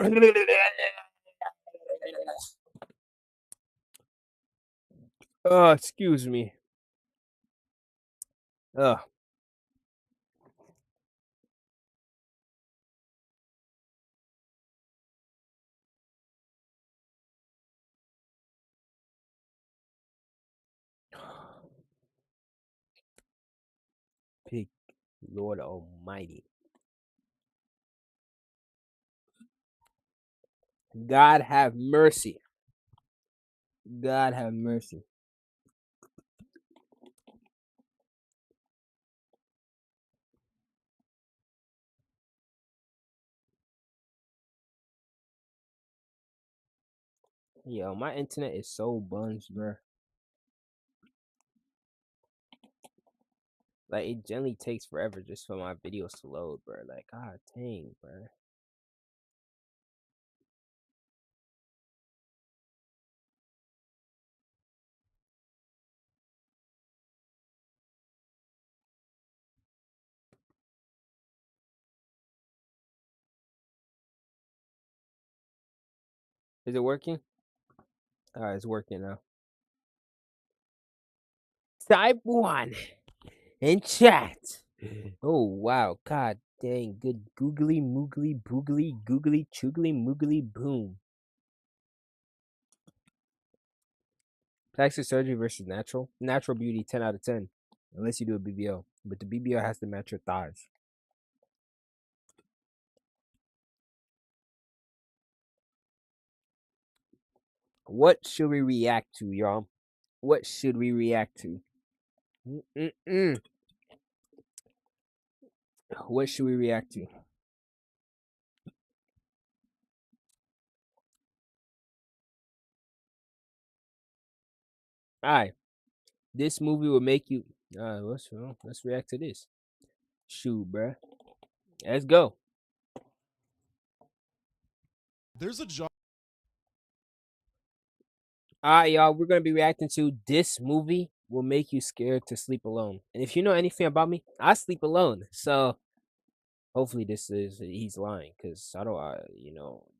Oh, excuse me. Oh, big Lord Almighty. God have mercy. God have mercy. Yo, my internet is so buns, bro. Like it generally takes forever just for my videos to load, bro. Like, god dang, bro. Is it working? Alright, it's working now. Type one in chat. Oh wow, god dang, good googly moogly boogly googly choogly moogly boom. Plastic surgery versus natural. Natural beauty, 10 out of 10. Unless you do a BBL. But the BBL has to match your thighs. What should we react to, y'all? What should we react to? Mm-mm-mm. What should we react to? Alright. This movie will make you. Let's react to this. Shoot, bruh. Let's go. There's a job. Alright, y'all. We're gonna be reacting to this movie will make you scared to sleep alone. And if you know anything about me, I sleep alone. So hopefully this is he's lying because I don't.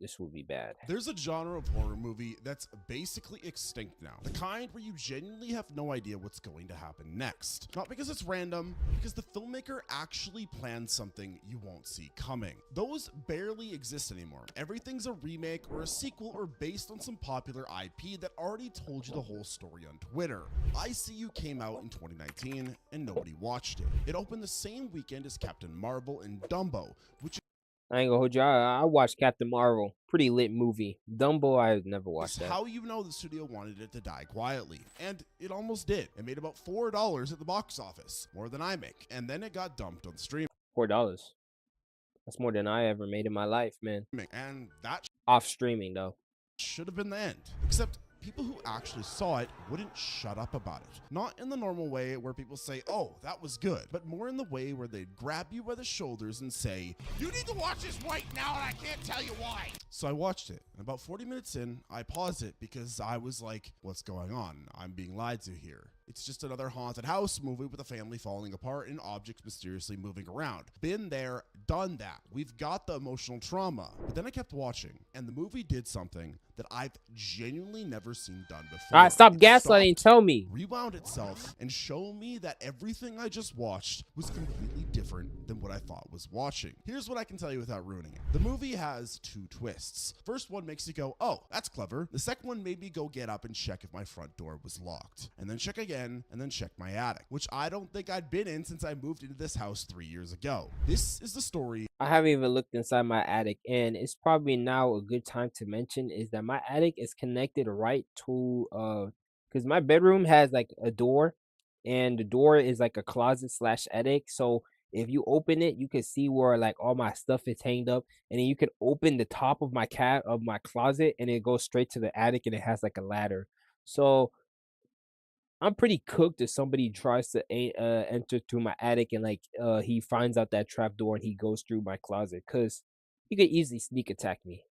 This will be bad. There's a genre of horror movie that's basically extinct now. The kind where you genuinely have no idea what's going to happen next. Not because it's random, because the filmmaker actually planned something you won't see coming. Those barely exist anymore. Everything's a remake or a sequel or based on some popular IP that already told you the whole story on Twitter. ICU came out in 2019 and nobody watched it. It opened the same weekend as Captain Marvel and Dumbo, which I ain't gonna hold you. I watched Captain Marvel. Pretty lit movie. Dumbo, I never is watched that. how you know the studio wanted it to die quietly. And it almost did. It made about $4 at the box office, more than I make. And then it got dumped on streaming. $4. That's more than I ever made in my life, man. And that Off streaming though. should have been the end. Except people who actually saw it wouldn't shut up about it. Not in the normal way where people say, oh, that was good, but more in the way where they'd grab you by the shoulders and say, you need to watch this right now and I can't tell you why. So I watched it, and about 40 minutes in, I paused it because I was like, what's going on? I'm being lied to here. It's just another haunted house movie with a family falling apart and objects mysteriously moving around. Been there, done that. We've got the emotional trauma. But then I kept watching, and the movie did something that I've genuinely never seen done before. Alright, stop It gaslighting. stopped, Tell me. rewound itself, and show me that everything I just watched was completely different than what I thought was watching. Here's what I can tell you without ruining it. The movie has two twists. First one makes you go, oh, that's clever. The second one made me go get up and check if my front door was locked, and then check again, and then check my attic, which I don't think I'd been in since I moved into this house 3 years ago. This is the story. I haven't even looked inside my attic, and it's probably now a good time to mention is that my attic is connected right to because my bedroom has like a door, and the door is like a closet slash attic. So if you open it, you can see where like all my stuff is hanged up, and then you can open the top of my closet, and it goes straight to the attic, and it has like a ladder. So I'm pretty cooked if somebody tries to enter through my attic and like he finds out that trap door and he goes through my closet because he could easily sneak attack me.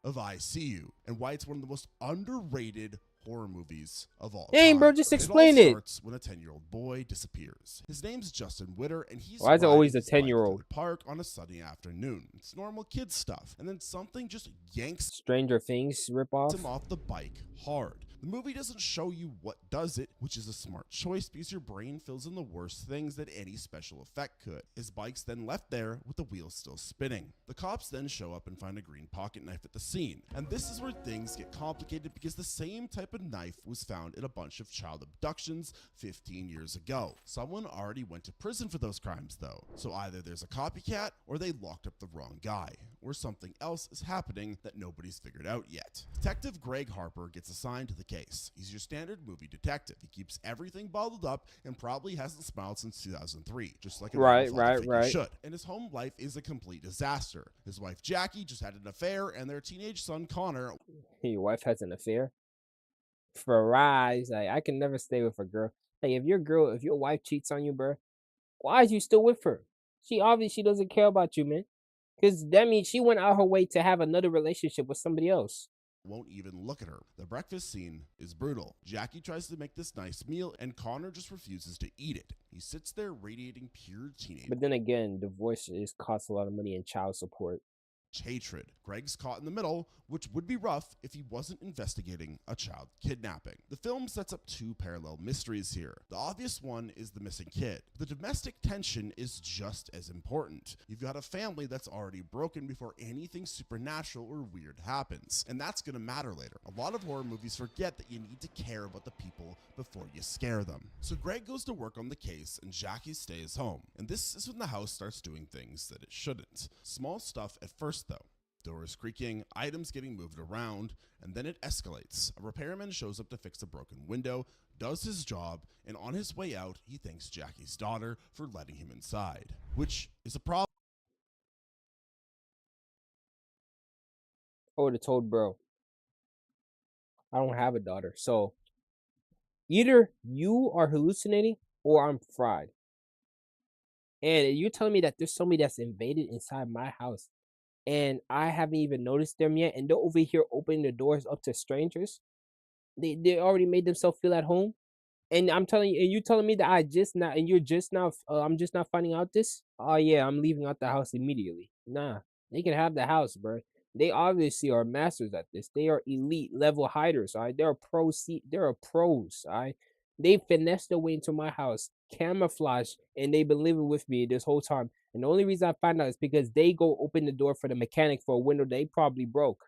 Of ICU and why it's one of the most underrated horror movies of all Dang, bro, time. just It all explain it. starts when a 10-year-old boy disappears. His name's Justin Witter, and he's Why is it riding always a his bike 10-year-old? through the park on a sunny afternoon. It's normal kid stuff, and then something just yanks Stranger Things ripoff? him off the bike hard. The movie doesn't show you what does it, which is a smart choice because your brain fills in the worst things that any special effect could. His bike's then left there with the wheels still spinning. The cops then show up and find a green pocket knife at the scene. And this is where things get complicated because the same type of knife was found in a bunch of child abductions 15 years ago. Someone already went to prison for those crimes though. So either there's a copycat or they locked up the wrong guy, or something else is happening that nobody's figured out yet. Detective Greg Harper gets assigned to the case. He's your standard movie detective. He keeps everything bottled up and probably hasn't smiled since 2003, just like a normal father figure should. And his home life is a complete disaster. His wife Jackie just had an affair, and their teenage son Connor. Your wife has an affair? For rise, like, I can never stay with a girl. Like, if your wife cheats on you, bro, why is you still with her? She obviously doesn't care about you, man. Because that means she went out her way to have another relationship with somebody else. Won't even look at her. The breakfast scene is brutal. Jackie tries to make this nice meal, and Connor just refuses to eat it. He sits there radiating pure teenage But then again, divorce costs a lot of money in child support. hatred. Greg's caught in the middle, which would be rough if he wasn't investigating a child kidnapping. The film sets up two parallel mysteries here. The obvious one is the missing kid. The domestic tension is just as important. You've got a family that's already broken before anything supernatural or weird happens, and that's going to matter later. A lot of horror movies forget that you need to care about the people before you scare them. So Greg goes to work on the case, and Jackie stays home. And this is when the house starts doing things that it shouldn't. Small stuff at first though. Doors creaking, items getting moved around, and then it escalates. A repairman shows up to fix a broken window, does his job, and on his way out, he thanks Jackie's daughter for letting him inside, which is a problem. I would have told bro, I don't have a daughter. So either you are hallucinating or I'm fried. And you're telling me that there's somebody that's invaded inside my house and I haven't even noticed them yet, and they're over here opening the doors up to strangers. They already made themselves feel at home. And I'm telling you, and you telling me that you're just now, I'm just not finding out this? Oh yeah, I'm leaving out the house immediately. Nah, they can have the house, bro. They obviously are masters at this. They are elite level hiders. All right, they're pros. All right, they finessed their way into my house, camouflage, and they've been living with me this whole time. And the only reason I find out is because they go open the door for the mechanic for a window they probably broke.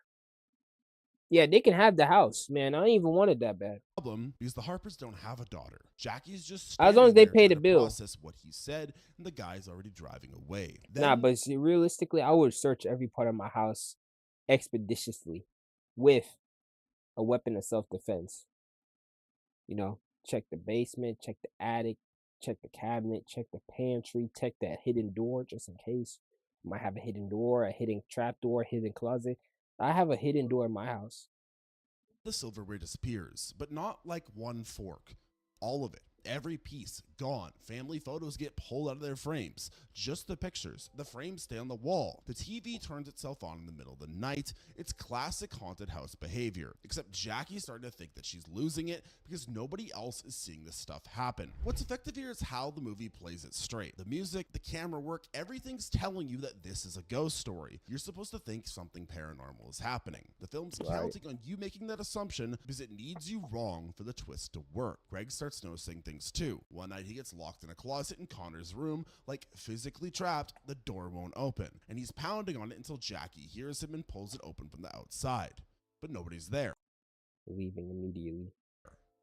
Yeah, they can have the house, man. I ain't even want it that bad. Because the Harpers don't have a daughter. Jackie's just As long as standing they there pay trying the to bill. process what he said, and the guy's already driving away. Nah, Then but see, realistically, I would search every part of my house expeditiously with a weapon of self-defense. You know, check the basement, check the attic, check the cabinet, check the pantry, check that hidden door just in case. Might have a hidden door, a hidden trap door, hidden closet. I have a hidden door in my house. the silverware disappears, but not like one fork. All of it. Every piece gone. Family photos get pulled out of their frames. Just the pictures. The frames stay on the wall. The TV turns itself on in the middle of the night. It's classic haunted house behavior. Except Jackie's starting to think that she's losing it because nobody else is seeing this stuff happen. What's effective here is how the movie plays it straight. The music, the camera work, everything's telling you that this is a ghost story. You're supposed to think something paranormal is happening. The film's counting on you making that assumption because it needs you wrong for the twist to work. Greg starts noticing things too. One night he gets locked in a closet in Connor's room, like physically trapped, the door won't open, and he's pounding on it until Jackie hears him and pulls it open from the outside. But nobody's there. Leaving immediately.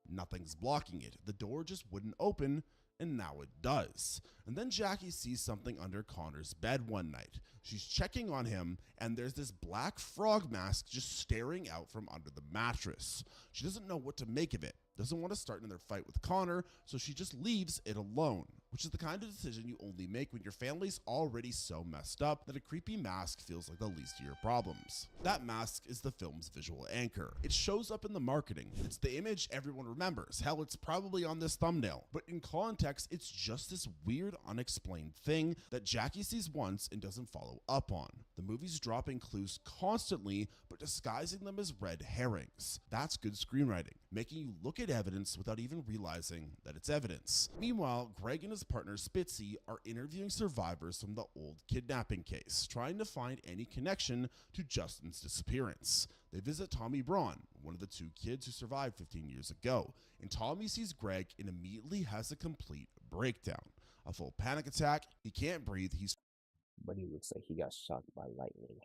Nothing's blocking it. The door just wouldn't open, and now it does. And then Jackie sees something under Connor's bed one night. She's checking on him, and there's this black frog mask just staring out from under the mattress. She doesn't know what to make of it, doesn't want to start another fight with Connor, so she just leaves it alone. which is the kind of decision you only make when your family's already so messed up that a creepy mask feels like the least of your problems. That mask is the film's visual anchor. It shows up in the marketing. It's the image everyone remembers. Hell, it's probably on this thumbnail. But in context, it's just this weird, unexplained thing that Jackie sees once and doesn't follow up on. The movie's dropping clues constantly, but disguising them as red herrings. That's good screenwriting, making you look at evidence without even realizing that it's evidence. Meanwhile, Greg and his partner Spitzy are interviewing survivors from the old kidnapping case, trying to find any connection to Justin's disappearance. They visit Tommy Braun, one of the two kids who survived 15 years ago, and Tommy sees Greg and immediately has a complete breakdown. A full panic attack, he can't breathe, he's But he looks like he got shot by lightning.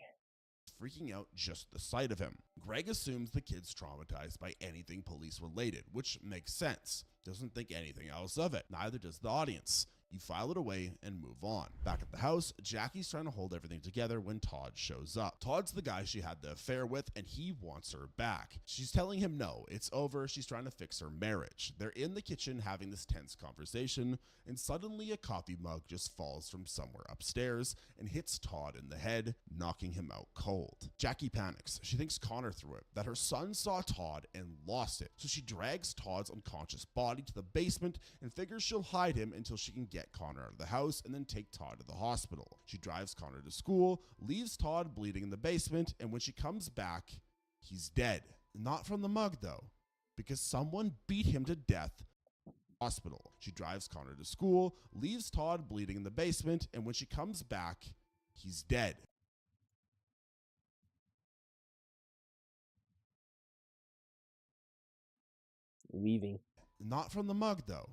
freaking out just the sight of him. Greg assumes the kid's traumatized by anything police related, which makes sense. Doesn't think anything else of it. Neither does the audience. You file it away and move on. Back at the house, Jackie's trying to hold everything together when Todd shows up. Todd's the guy she had the affair with, and he wants her back. She's telling him no, it's over. She's trying to fix her marriage. They're in the kitchen having this tense conversation, and suddenly a coffee mug just falls from somewhere upstairs and hits Todd in the head, knocking him out cold. Jackie panics. She thinks Connor threw it, that her son saw Todd and lost it. So she drags Todd's unconscious body to the basement and figures she'll hide him until she can get Connor out of the house and then take Todd to the hospital. She drives Connor to school, leaves Todd bleeding in the basement, and when she comes back, he's dead. Not from the mug though, because someone beat him to death. Hospital. She drives Connor to school, leaves Todd bleeding in the basement, and when she comes back, he's dead. Leaving. Not from the mug though,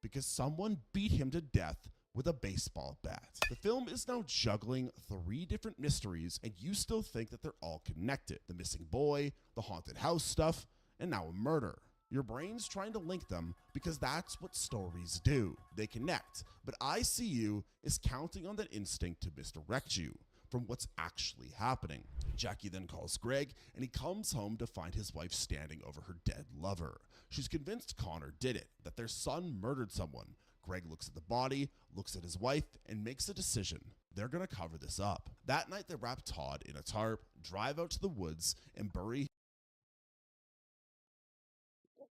because someone beat him to death with a baseball bat. The film is now juggling 3 different mysteries, and you still think that they're all connected. The missing boy, the haunted house stuff, and now a murder. Your brain's trying to link them because that's what stories do. They connect, but ICU is counting on that instinct to misdirect you from what's actually happening. Jackie then calls Greg, and he comes home to find his wife standing over her dead lover. She's convinced Connor did it, that their son murdered someone. Greg looks at the body, looks at his wife, and makes a decision. They're gonna cover this up. That night they wrap Todd in a tarp, drive out to the woods, and bury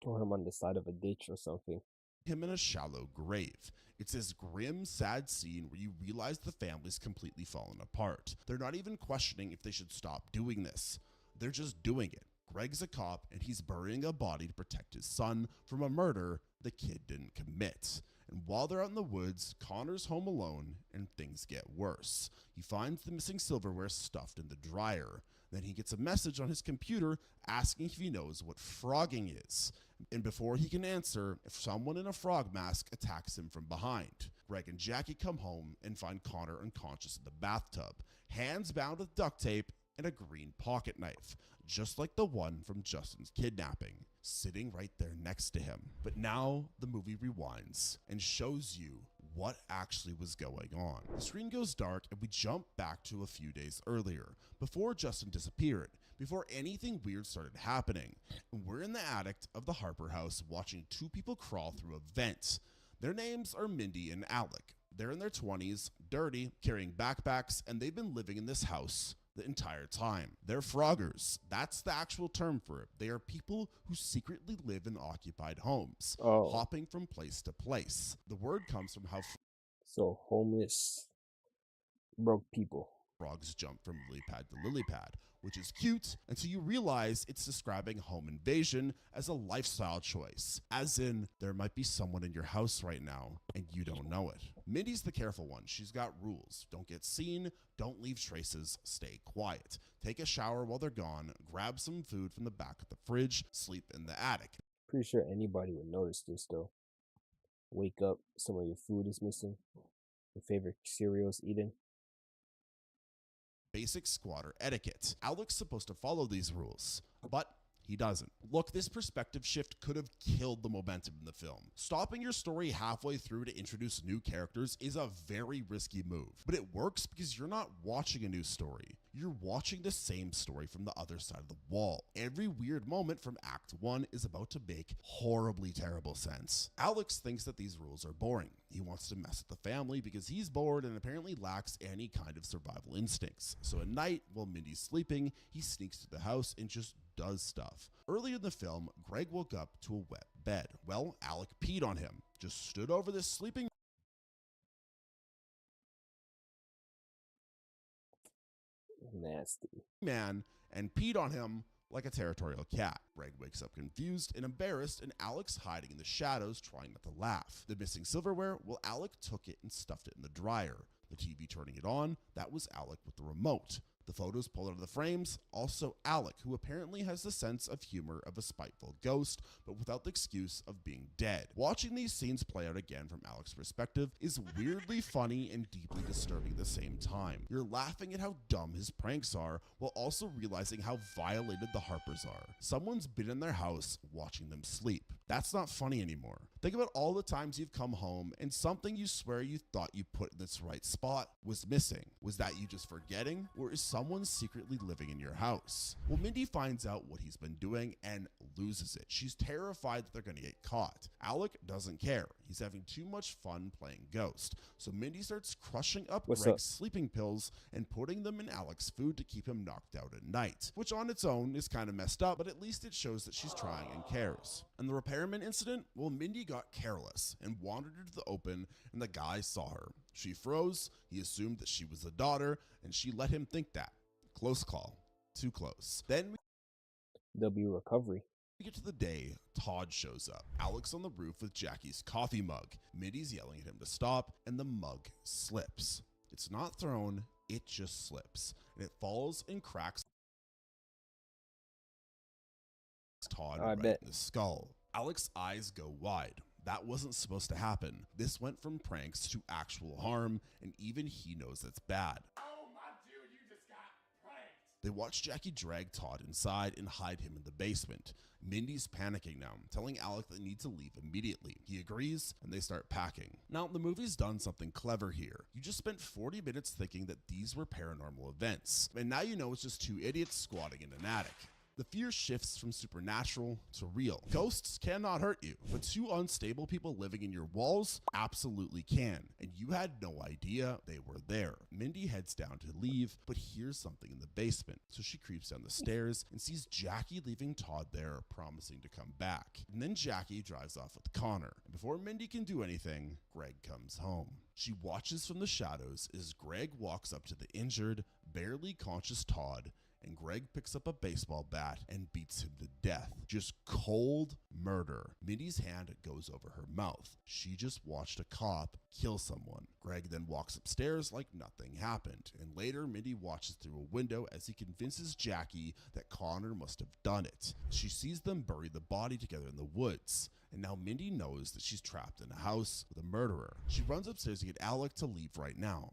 Throw him on the side of a ditch or something. him in a shallow grave. It's this grim, sad scene where you realize the family's completely fallen apart. They're not even questioning if they should stop doing this. They're just doing it. Greg's a cop, and he's burying a body to protect his son from a murder the kid didn't commit. And while they're out in the woods, Connor's home alone, and things get worse. He finds the missing silverware stuffed in the dryer. Then he gets a message on his computer asking if he knows what frogging is. And before he can answer, if someone in a frog mask attacks him from behind. Greg and Jackie come home and find Connor unconscious in the bathtub, hands bound with duct tape and a green pocket knife, just like the one from Justin's kidnapping, sitting right there next to him. But now the movie rewinds and shows you what actually was going on. The screen goes dark and we jump back to a few days earlier, before Justin disappeared, before anything weird started happening. And we're in the attic of the Harper house watching 2 people crawl through a vent. Their names are Mindy and Alec. They're in their 20s, dirty, carrying backpacks, and they've been living in this house the entire time. They're froggers. That's the actual term for it. They are people who secretly live in occupied homes, hopping from place to place. The word comes from how So homeless, broke people. frogs jump from lily pad to lily pad, which is cute until you realize it's describing home invasion as a lifestyle choice. As in, there might be someone in your house right now and you don't know it. Mindy's the careful one. She's got rules. Don't get seen, don't leave traces, stay quiet. Take a shower while they're gone, grab some food from the back of the fridge, sleep in the attic. Pretty sure anybody would notice this though. Wake up, some of your food is missing. Your favorite cereal's eaten. Basic squatter etiquette. Alec's supposed to follow these rules, but he doesn't. Look, this perspective shift could have killed the momentum in the film. Stopping your story halfway through to introduce new characters is a very risky move, but it works because you're not watching a new story. you're watching the same story from the other side of the wall. Every weird moment from Act 1 is about to make horribly terrible sense. Alex thinks that these rules are boring. He wants to mess with the family because he's bored and apparently lacks any kind of survival instincts. So at night, while Mindy's sleeping, he sneaks to the house and just does stuff. Early in the film, Greg woke up to a wet bed. Well, Alec peed on him, just stood over this sleeping Nasty. man and peed on him like a territorial cat. Greg wakes up confused and embarrassed, and Alec's hiding in the shadows trying not to laugh. The missing silverware, well, Alec took it and stuffed it in the dryer. The TV turning it on, that was Alec with the remote. The photos pulled out of the frames, also Alec, who apparently has the sense of humor of a spiteful ghost, but without the excuse of being dead. Watching these scenes play out again from Alec's perspective is weirdly funny and deeply disturbing at the same time. You're laughing at how dumb his pranks are, while also realizing how violated the Harpers are. Someone's been in their house watching them sleep. That's not funny anymore. Think about all the times you've come home and something you swear you thought you put in its right spot was missing. Was that you just forgetting, or is someone secretly living in your house? Well, Mindy finds out what he's been doing and loses it. She's terrified that they're going to get caught. Alec doesn't care. He's having too much fun playing Ghost. So Mindy starts crushing up Greg's sleeping pills and putting them in Alec's food to keep him knocked out at night, which on its own is kind of messed up, but at least it shows that she's trying and cares. And the repairman incident? Well, Mindy got careless and wandered into the open, and the guy saw her. She froze, he assumed that she was the daughter, and she let him think that. Close call. Too close. Then There'll be recovery. we get to the day Todd shows up. Alex on the roof with Jackie's coffee mug. Mindy's yelling at him to stop, and the mug slips. It's not thrown, it just slips, and it falls and cracks Todd right in the skull. Alex's eyes go wide. That wasn't supposed to happen. This went from pranks to actual harm, and even he knows that's bad. Oh, my dude, you just got pranked. They watch Jackie drag Todd inside and hide him in the basement. Mindy's panicking now, telling Alec they need to leave immediately. He agrees, and they start packing. Now, the movie's done something clever here. You just spent 40 minutes thinking that these were paranormal events, and now you know it's just two idiots squatting in an attic. The fear shifts from supernatural to real. Ghosts cannot hurt you, but two unstable people living in your walls absolutely can, and you had no idea they were there. Mindy heads down to leave, but hears something in the basement, so she creeps down the stairs and sees Jackie leaving Todd there, promising to come back. And then Jackie drives off with Connor. And before Mindy can do anything, Greg comes home. She watches from the shadows as Greg walks up to the injured, barely conscious Todd, and Greg picks up a baseball bat and beats him to death. Just cold murder. Mindy's hand goes over her mouth. She just watched a cop kill someone. Greg then walks upstairs like nothing happened, and later Mindy watches through a window as he convinces Jackie that Connor must have done it. She sees them bury the body together in the woods, and now Mindy knows that she's trapped in a house with a murderer. She runs upstairs to get Alec to leave right now.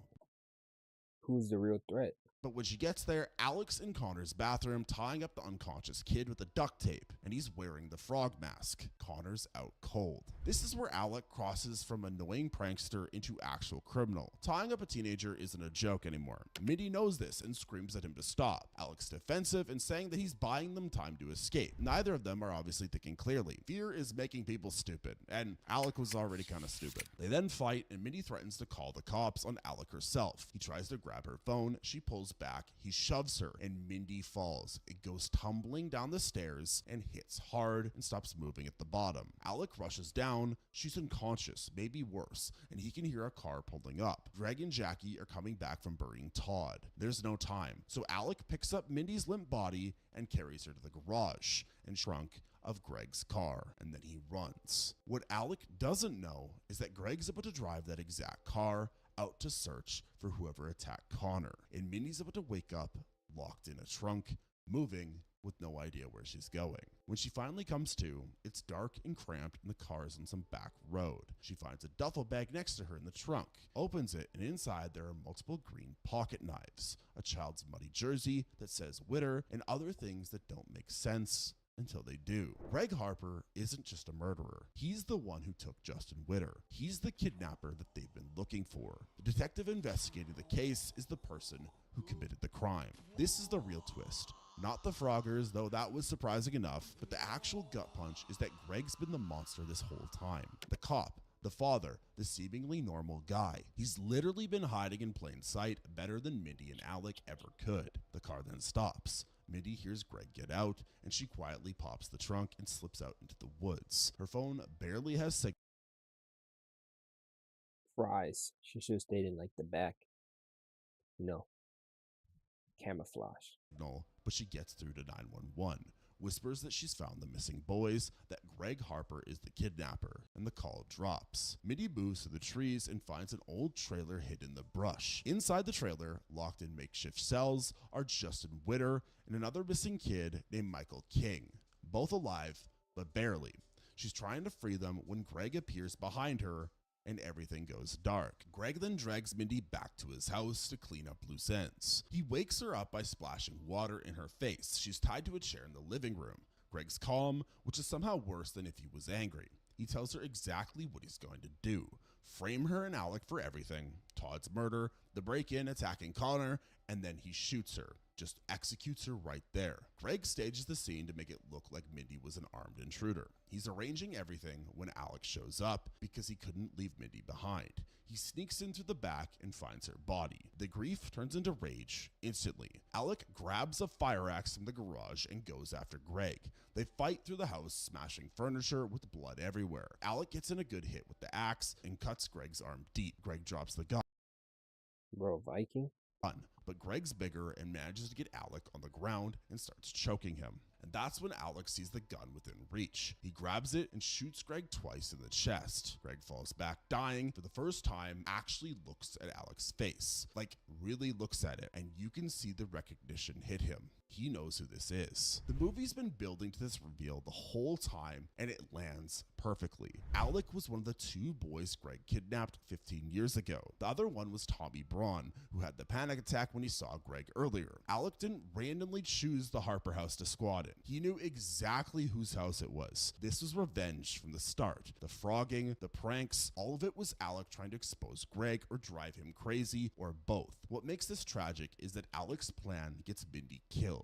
Who's the real threat? But when she gets there, Alec's in Connor's bathroom tying up the unconscious kid with the duct tape, and he's wearing the frog mask. Connor's out cold. This is where Alec crosses from annoying prankster into actual criminal. Tying up a teenager isn't a joke anymore. Mindy knows this and screams at him to stop. Alec's defensive and saying that he's buying them time to escape. Neither of them are obviously thinking clearly. Fear is making people stupid, and Alec was already kind of stupid. They then fight, and Mindy threatens to call the cops on Alec herself. He tries to grab her phone, she pulls back, he shoves her, and Mindy falls. It goes tumbling down the stairs and hits hard and stops moving at the bottom. Alec rushes down, she's unconscious, maybe worse, and he can hear a car pulling up. Greg and Jackie are coming back from burying Todd. There's no time, so Alec picks up Mindy's limp body and carries her to the garage and trunk of Greg's car, and then he runs. What Alec doesn't know is that Greg's about to drive that exact car out to search for whoever attacked Connor, and Mindy's about to wake up locked in a trunk, moving with no idea where she's going. When she finally comes to, it's dark and cramped and the car's on some back road. She finds a duffel bag next to her in the trunk, opens it, and inside there are multiple green pocket knives, a child's muddy jersey that says Witter, and other things that don't make sense until they do. Greg Harper isn't just a murderer. He's the one who took Justin Witter. He's the kidnapper that they've been looking for. The detective investigating the case is the person who committed the crime. This is the real twist. Not the Froggers, though that was surprising enough, but the actual gut punch is that Greg's been the monster this whole time. The cop, the father, the seemingly normal guy. He's literally been hiding in plain sight better than Mindy and Alec ever could. The car then stops. Mindy hears Greg get out, and she quietly pops the trunk and slips out into the woods. Her phone barely has Fries. She should have stayed in like the back. No. Camouflage. signal, but she gets through to 911. Whispers that she's found the missing boys, that Greg Harper is the kidnapper, and the call drops. Mindy moves through the trees and finds an old trailer hidden in the brush. Inside the trailer, locked in makeshift cells, are Justin Witter and another missing kid named Michael King. Both alive, but barely. She's trying to free them when Greg appears behind her and everything goes dark. Greg then drags Mindy back to his house to clean up loose ends. He wakes her up by splashing water in her face. She's tied to a chair in the living room. Greg's calm, which is somehow worse than if he was angry. He tells her exactly what he's going to do. Frame her and Alec for everything. Todd's murder, the break-in attacking Connor, and then he shoots her. Just executes her right there. Greg stages the scene to make it look like Mindy was an armed intruder. He's arranging everything when Alec shows up because he couldn't leave Mindy behind. He sneaks in through the back and finds her body. The grief turns into rage instantly. Alec grabs a fire axe from the garage and goes after Greg. They fight through the house, smashing furniture with blood everywhere. Alec gets in a good hit with the axe and cuts Greg's arm deep. Greg drops the gun. Bro, Viking? But Greg's bigger and manages to get Alec on the ground and starts choking him. And that's when Alec sees the gun within reach. He grabs it and shoots Greg twice in the chest. Greg falls back dying for the first time, actually looks at Alec's face. Like, really looks at it, and you can see the recognition hit him. He knows who this is. The movie's been building to this reveal the whole time, and it lands perfectly. Alec was one of the two boys Greg kidnapped 15 years ago. The other one was Tommy Braun, who had the panic attack when he saw Greg earlier. Alec didn't randomly choose the Harper house to squad in. He knew exactly whose house it was. This was revenge from the start. The frogging, the pranks, all of it was Alec trying to expose Greg or drive him crazy, or both. What makes this tragic is that Alec's plan gets Mindy killed.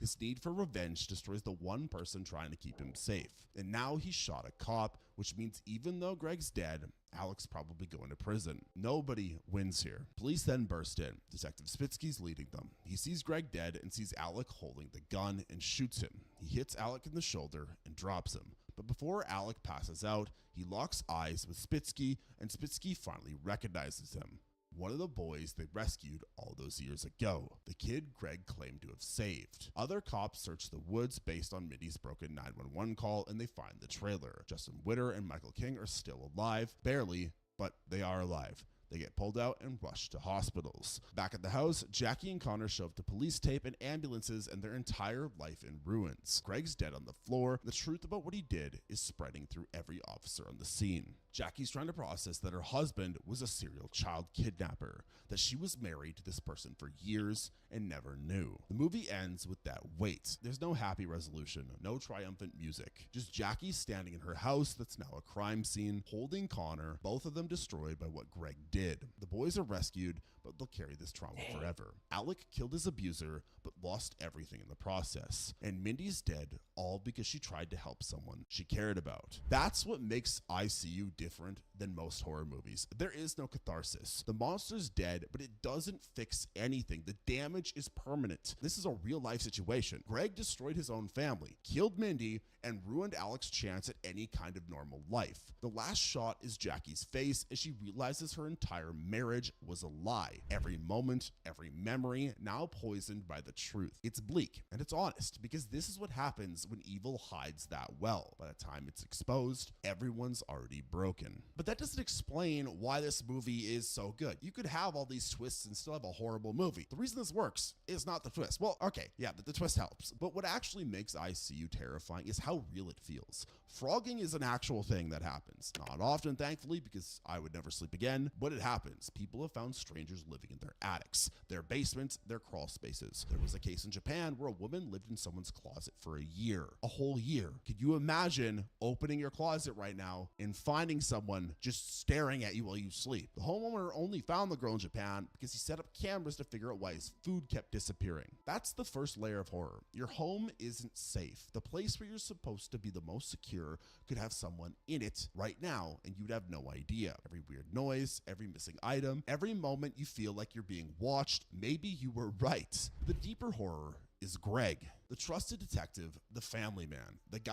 His need for revenge destroys the one person trying to keep him safe. And now he shot a cop, which means even though Greg's dead, Alec's probably going to prison. Nobody wins here. Police then burst in. Detective Spitsky's leading them. He sees Greg dead and sees Alec holding the gun and shoots him. He hits Alec in the shoulder and drops him. But before Alec passes out, he locks eyes with Spitsky, and Spitsky finally recognizes him. One of the boys they rescued all those years ago, the kid Greg claimed to have saved. Other cops search the woods based on Mindy's broken 911 call, and they find the trailer. Justin Witter and Michael King are still alive, barely, but they are alive. They get pulled out and rushed to hospitals. Back at the house, Jackie and Connor show up to police tape and ambulances and their entire life in ruins. Greg's dead on the floor. The truth about what he did is spreading through every officer on the scene. Jackie's trying to process that her husband was a serial child kidnapper, that she was married to this person for years and never knew. The movie ends with that weight. There's no happy resolution, no triumphant music. Just Jackie standing in her house that's now a crime scene, holding Connor, both of them destroyed by what Greg did. The boys are rescued, but they'll carry this trauma forever. Alec killed his abuser, but lost everything in the process. And Mindy's dead, all because she tried to help someone she cared about. That's what makes ICU different than most horror movies. There is no catharsis. The monster's dead, but it doesn't fix anything. The damage is permanent. This is a real life situation. Greg destroyed his own family, killed Mindy, and ruined Alec's chance at any kind of normal life. The last shot is Jackie's face as she realizes her entire marriage was a lie. Every moment, every memory, now poisoned by the truth. It's bleak and it's honest because this is what happens when evil hides that well. By the time it's exposed, everyone's already broken. But that doesn't explain why this movie is so good. You could have all these twists and still have a horrible movie. The reason this works is not the twist. Well, okay, yeah, the twist helps. But what actually makes ICU terrifying is how real it feels. Frogging is an actual thing that happens. Not often, thankfully, because I would never sleep again, but it happens. People have found strangers creatures living in their attics, their basements, their crawl spaces. There was a case in Japan where a woman lived in someone's closet for a year. A whole year. Could you imagine opening your closet right now and finding someone just staring at you while you sleep? The homeowner only found the girl in Japan because he set up cameras to figure out why his food kept disappearing. That's the first layer of horror. Your home isn't safe. The place where you're supposed to be the most secure could have someone in it right now, and you'd have no idea. Every weird noise, every missing item, every moment you feel like you're being watched, maybe you were right. The deeper horror is Greg, the trusted detective, the family man, the guy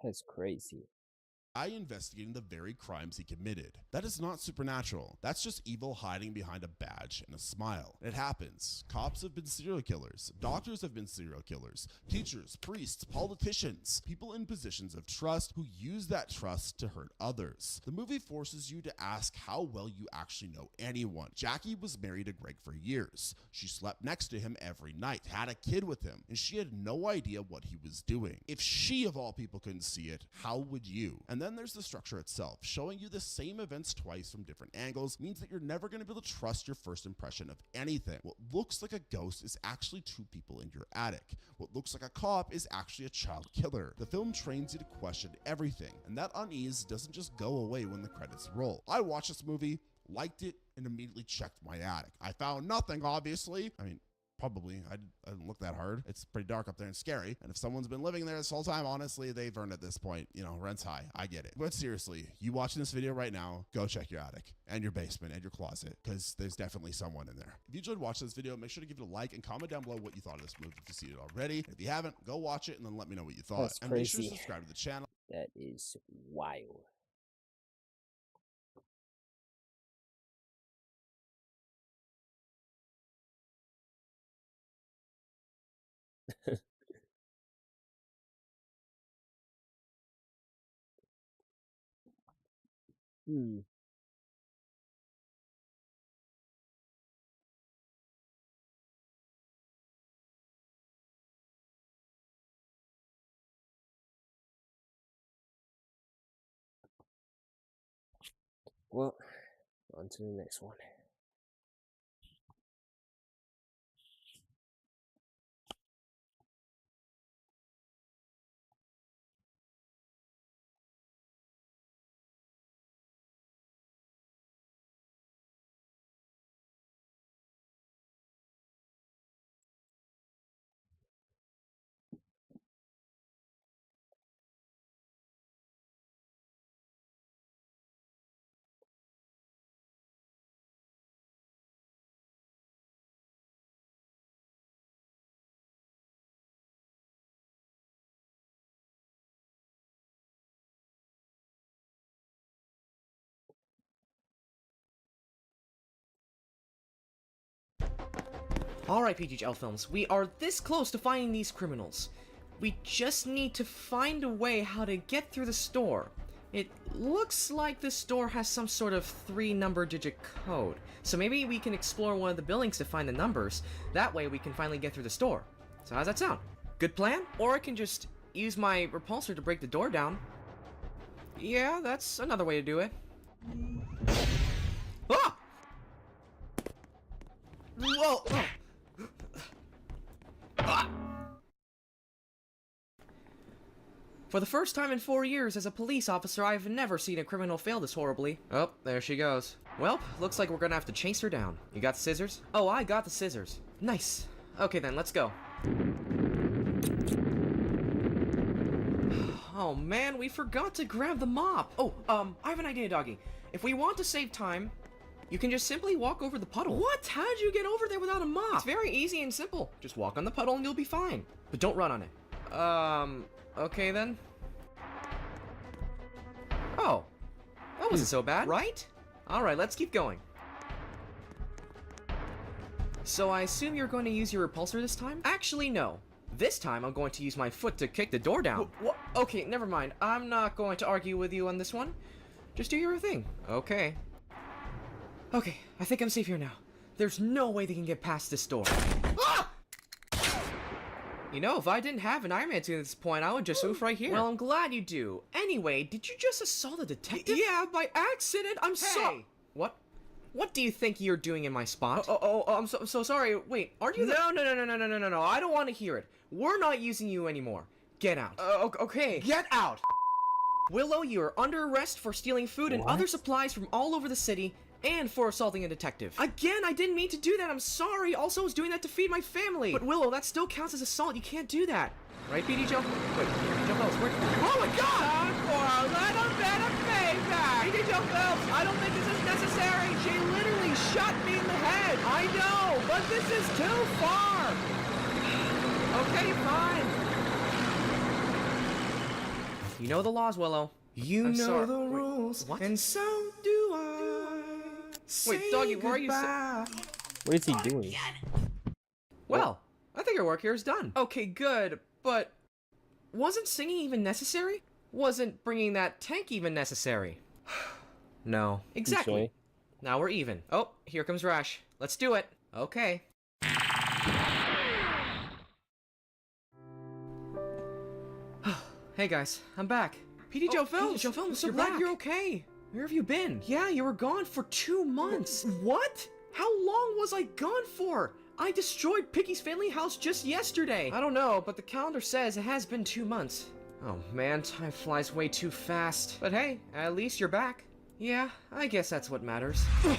That's crazy. investigating the very crimes he committed. That is not supernatural. That's just evil hiding behind a badge and a smile. It happens. Cops have been serial killers. Doctors have been serial killers. Teachers, priests, politicians, people in positions of trust who use that trust to hurt others. The movie forces you to ask how well you actually know anyone. Jackie was married to Greg for years. She slept next to him every night, had a kid with him, and she had no idea what he was doing. If she, of all people, couldn't see it, how would you? And then there's the structure itself. Showing you the same events twice from different angles means that you're never going to be able to trust your first impression of anything. What looks like a ghost is actually two people in your attic. What looks like a cop is actually a child killer. The film trains you to question everything, and that unease doesn't just go away when the credits roll. I watched this movie, liked it, and immediately checked my attic. I found nothing, obviously. I mean, probably. I didn't look that hard. It's pretty dark up there and scary. And if someone's been living there this whole time, honestly, they've earned at this point. You know, rent's high. I get it. But seriously, you watching this video right now, go check your attic and your basement and your closet, because there's definitely someone in there. If you enjoyed watching this video, make sure to give it a like and comment down below what you thought of this movie if you've seen it already. And if you haven't, go watch it and then let me know what you thought. That's And make sure to crazy. subscribe to the channel. That is wild. Hmm. Well, on to the next one. Alright, PGL Films, we are this close to finding these criminals. We just need to find a way how to get through the store. It looks like the store has some sort of 3-number digit code, so maybe we can explore one of the buildings to find the numbers. That way we can finally get through the store. So how's that sound? Good plan? Or I can just use my repulsor to break the door down. Yeah, that's another way to do it. Ah! Whoa! Oh. For the first time in 4 years as a police officer, I've never seen a criminal fail this horribly. Oh, there she goes. Well, looks like we're gonna have to chase her down. You got the scissors? Oh, I got the scissors. Nice. Okay then, let's go. Oh man, we forgot to grab the mop. Oh, I have an idea, doggy. If we want to save time, you can just simply walk over the puddle. What? How did you get over there without a mop? It's very easy and simple. Just walk on the puddle and you'll be fine. But don't run on it. Okay then. Oh. That wasn't so bad, right? Alright, let's keep going. So I assume you're going to use your repulsor this time? Actually, no. This time I'm going to use my foot to kick the door down. Okay, never mind. I'm not going to argue with you on this one. Just do your thing. Okay. Okay, I think I'm safe here now. There's no way they can get past this door. Ah! You know, if I didn't have an Iron Man suit at this point, I would just move right here. Well, I'm glad you do. Anyway, did you just assault a detective? Yeah, by accident. I'm sorry. What? What do you think you're doing in my spot? I'm so sorry. Wait, aren't you? No. I don't want to hear it. We're not using you anymore. Get out. Okay. Get out. Willow, you are under arrest for stealing food and other supplies from all over the city, and for assaulting a detective. Again, I didn't mean to do that. I'm sorry. Also, I was doing that to feed my family. But Willow, that still counts as assault. You can't do that. Right, PD Joe? Wait, PD Joe Phelps, where? Oh my God! Time for a little bit of payback. PD Joe Phelps, I don't think this is necessary. She literally shot me in the head. I know, but this is too far. Okay, fine. You know the laws, Willow. You know the rules. What? And so do I. Wait, Doggy, where are you? What is he doing? Well, I think your work here is done. Okay, good, but wasn't singing even necessary? Wasn't bringing that tank even necessary? No. Exactly. Now we're even. Oh, here comes Rash. Let's do it. Okay. Hey guys, I'm back. PD Joe Films! Joe Films, so glad you're okay. Where have you been? Yeah, you were gone for 2 months. What? How long was I gone for? I destroyed Piggy's family house just yesterday. I don't know, but the calendar says it has been 2 months. Oh man, time flies way too fast. But hey, at least you're back. Yeah, I guess that's what matters. Oh,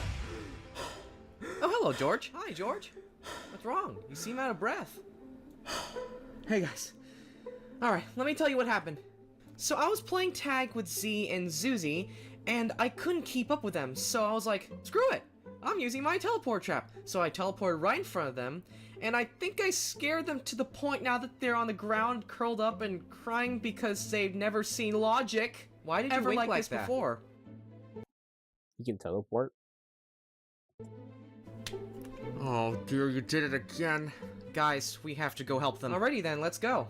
hello, George. Hi, George. What's wrong? You seem out of breath. Hey, guys. Alright, let me tell you what happened. So I was playing tag with Z and Zuzi, and I couldn't keep up with them, so I was like, screw it! I'm using my teleport trap. So I teleported right in front of them, and I think I scared them to the point now that they're on the ground, curled up and crying because they've never seen Logic. Why did you wink like this before? He can teleport. Oh dear, you did it again. Guys, we have to go help them. Alrighty then, let's go.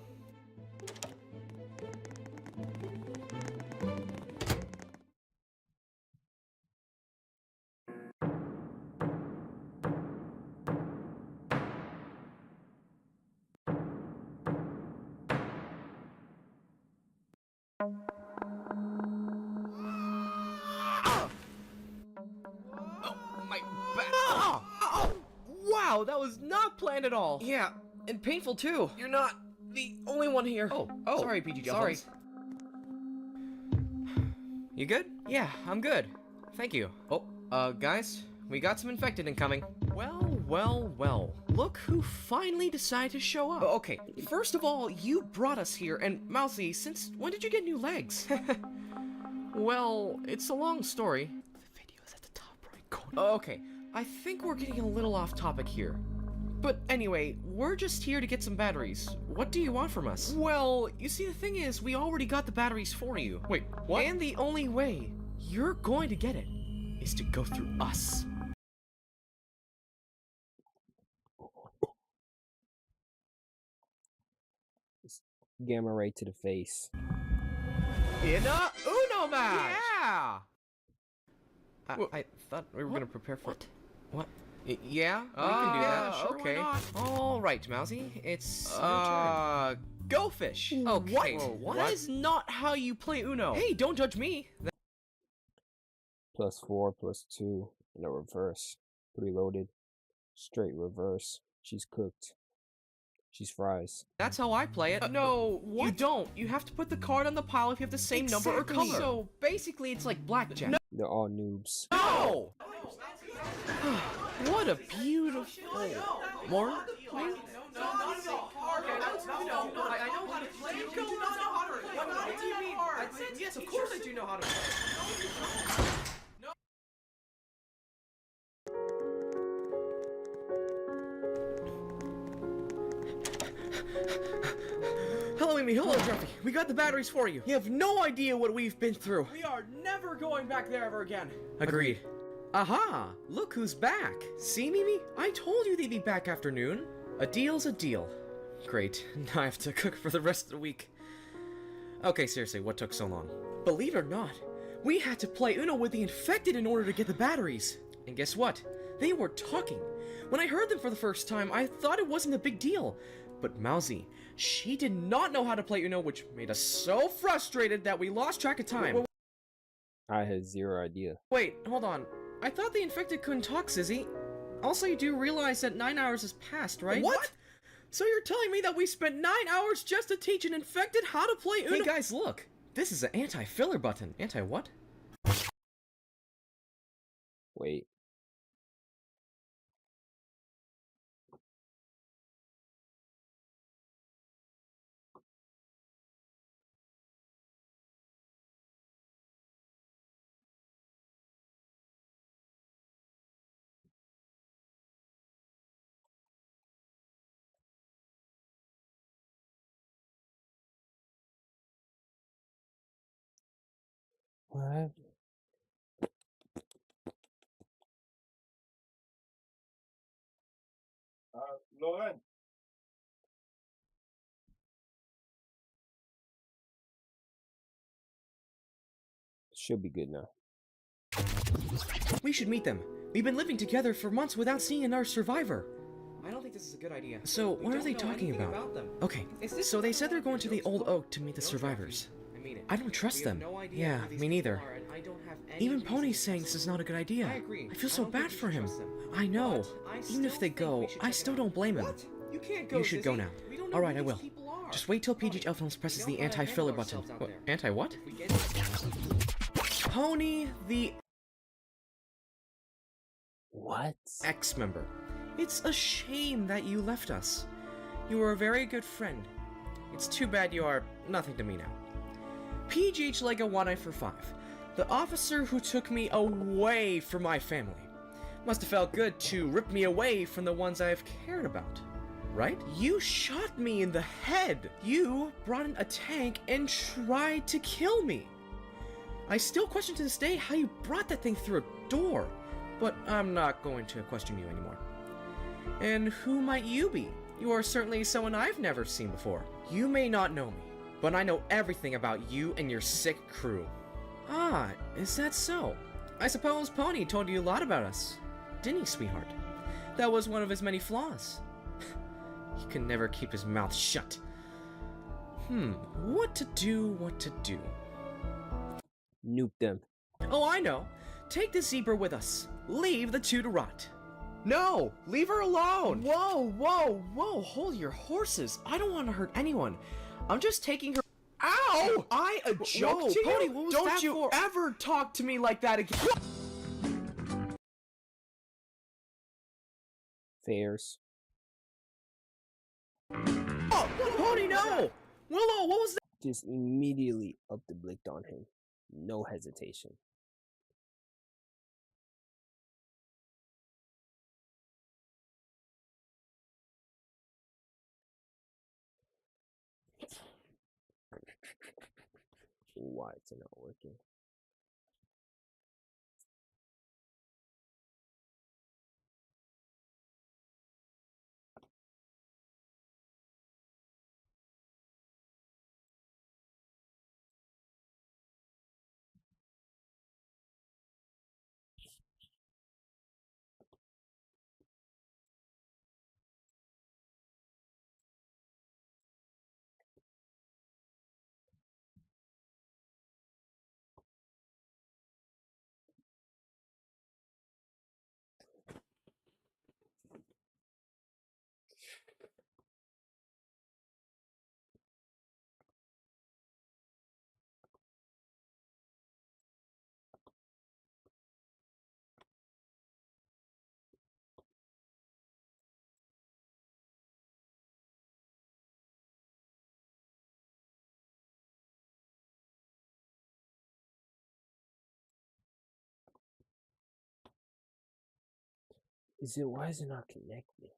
Wow, that was not planned at all. Yeah, and painful too. You're not the only one here. Oh, sorry, PG Joe. Sorry. You good? Yeah, I'm good. Thank you. Oh, guys, we got some infected incoming. Well. Look who finally decided to show up. Okay, first of all, you brought us here, and Mousy, since when did you get new legs? Well, it's a long story. The video is at the top right corner. Okay, I think we're getting a little off topic here. But anyway, we're just here to get some batteries. What do you want from us? Well, you see, the thing is, we already got the batteries for you. Wait, what? And the only way you're going to get it is to go through us. Gamma ray to the face. In a Uno match! Yeah! I thought we were gonna prepare for it. What? Yeah? We can do that. Sure, okay. Alright, Mousy. It's your turn. Go fish! Okay. What? That is not how you play Uno. Hey, don't judge me! +4, +2, in a reverse. Preloaded. Straight reverse. She's cooked. She's fries. That's how I play it. No, what? You don't. You have to put the card on the pile if you have the same number or color. So basically, it's like blackjack. No. They're all noobs. No! What a beautiful... More? Please? Yes, of course I do know how to play. Hello, Amy. Hello, Grumpy. We got the batteries for you. You have no idea what we've been through. We are never going back there ever again. Agreed. Aha! Look who's back. See, Mimi? I told you they'd be back after noon. A deal's a deal. Great. Now I have to cook for the rest of the week. Okay, seriously, what took so long? Believe it or not, we had to play Uno with the infected in order to get the batteries. And guess what? They were talking. When I heard them for the first time, I thought it wasn't a big deal. But Mousy, she did not know how to play Uno, which made us so frustrated that we lost track of time. I had zero idea. Wait, hold on. I thought the infected couldn't talk, Sizzy. Also, you do realize that 9 hours has passed, right? What? So you're telling me that we spent 9 hours just to teach an infected how to play Uno? Hey guys, look! This is an anti-filler button. Anti-what? Wait. What? Lauren. Should be good now. We should meet them. We've been living together for months without seeing another survivor. I don't think this is a good idea. So, what are they talking about? Okay, so they said they're going to the Old Oak to meet the survivors. I don't trust them. Yeah, me neither. Even Pony's saying this is not a good idea. I feel so bad for him. I know. Even if they go, I still don't blame him. You should go now. Alright, I will. Just wait till PGHL Films presses the anti-filler button. What, anti-what? Pony the What? ex-member. It's a shame that you left us. You were a very good friend. It's too bad you are nothing to me now. PGH Lego 1945. The officer who took me away from my family. Must have felt good to rip me away from the ones I've cared about. Right? You shot me in the head. You brought in a tank and tried to kill me. I still question to this day how you brought that thing through a door. But I'm not going to question you anymore. And who might you be? You are certainly someone I've never seen before. You may not know me, but I know everything about you and your sick crew. Ah, is that so? I suppose Pony told you a lot about us, didn't he, sweetheart? That was one of his many flaws. He could never keep his mouth shut. What to do, what to do. Nuke them. Oh, I know. Take the zebra with us. Leave the two to rot. No! Leave her alone! Whoa, whoa, whoa! Hold your horses! I don't want to hurt anyone. I'm just taking her. Ow! I a joke to Pony, you? what was Don't that you for? ever talk to me like that again! Fairs. Oh, Pony, no! Willow, what was that? Just immediately up the blicked on him. No hesitation. Why it's not working? Why is it not connecting?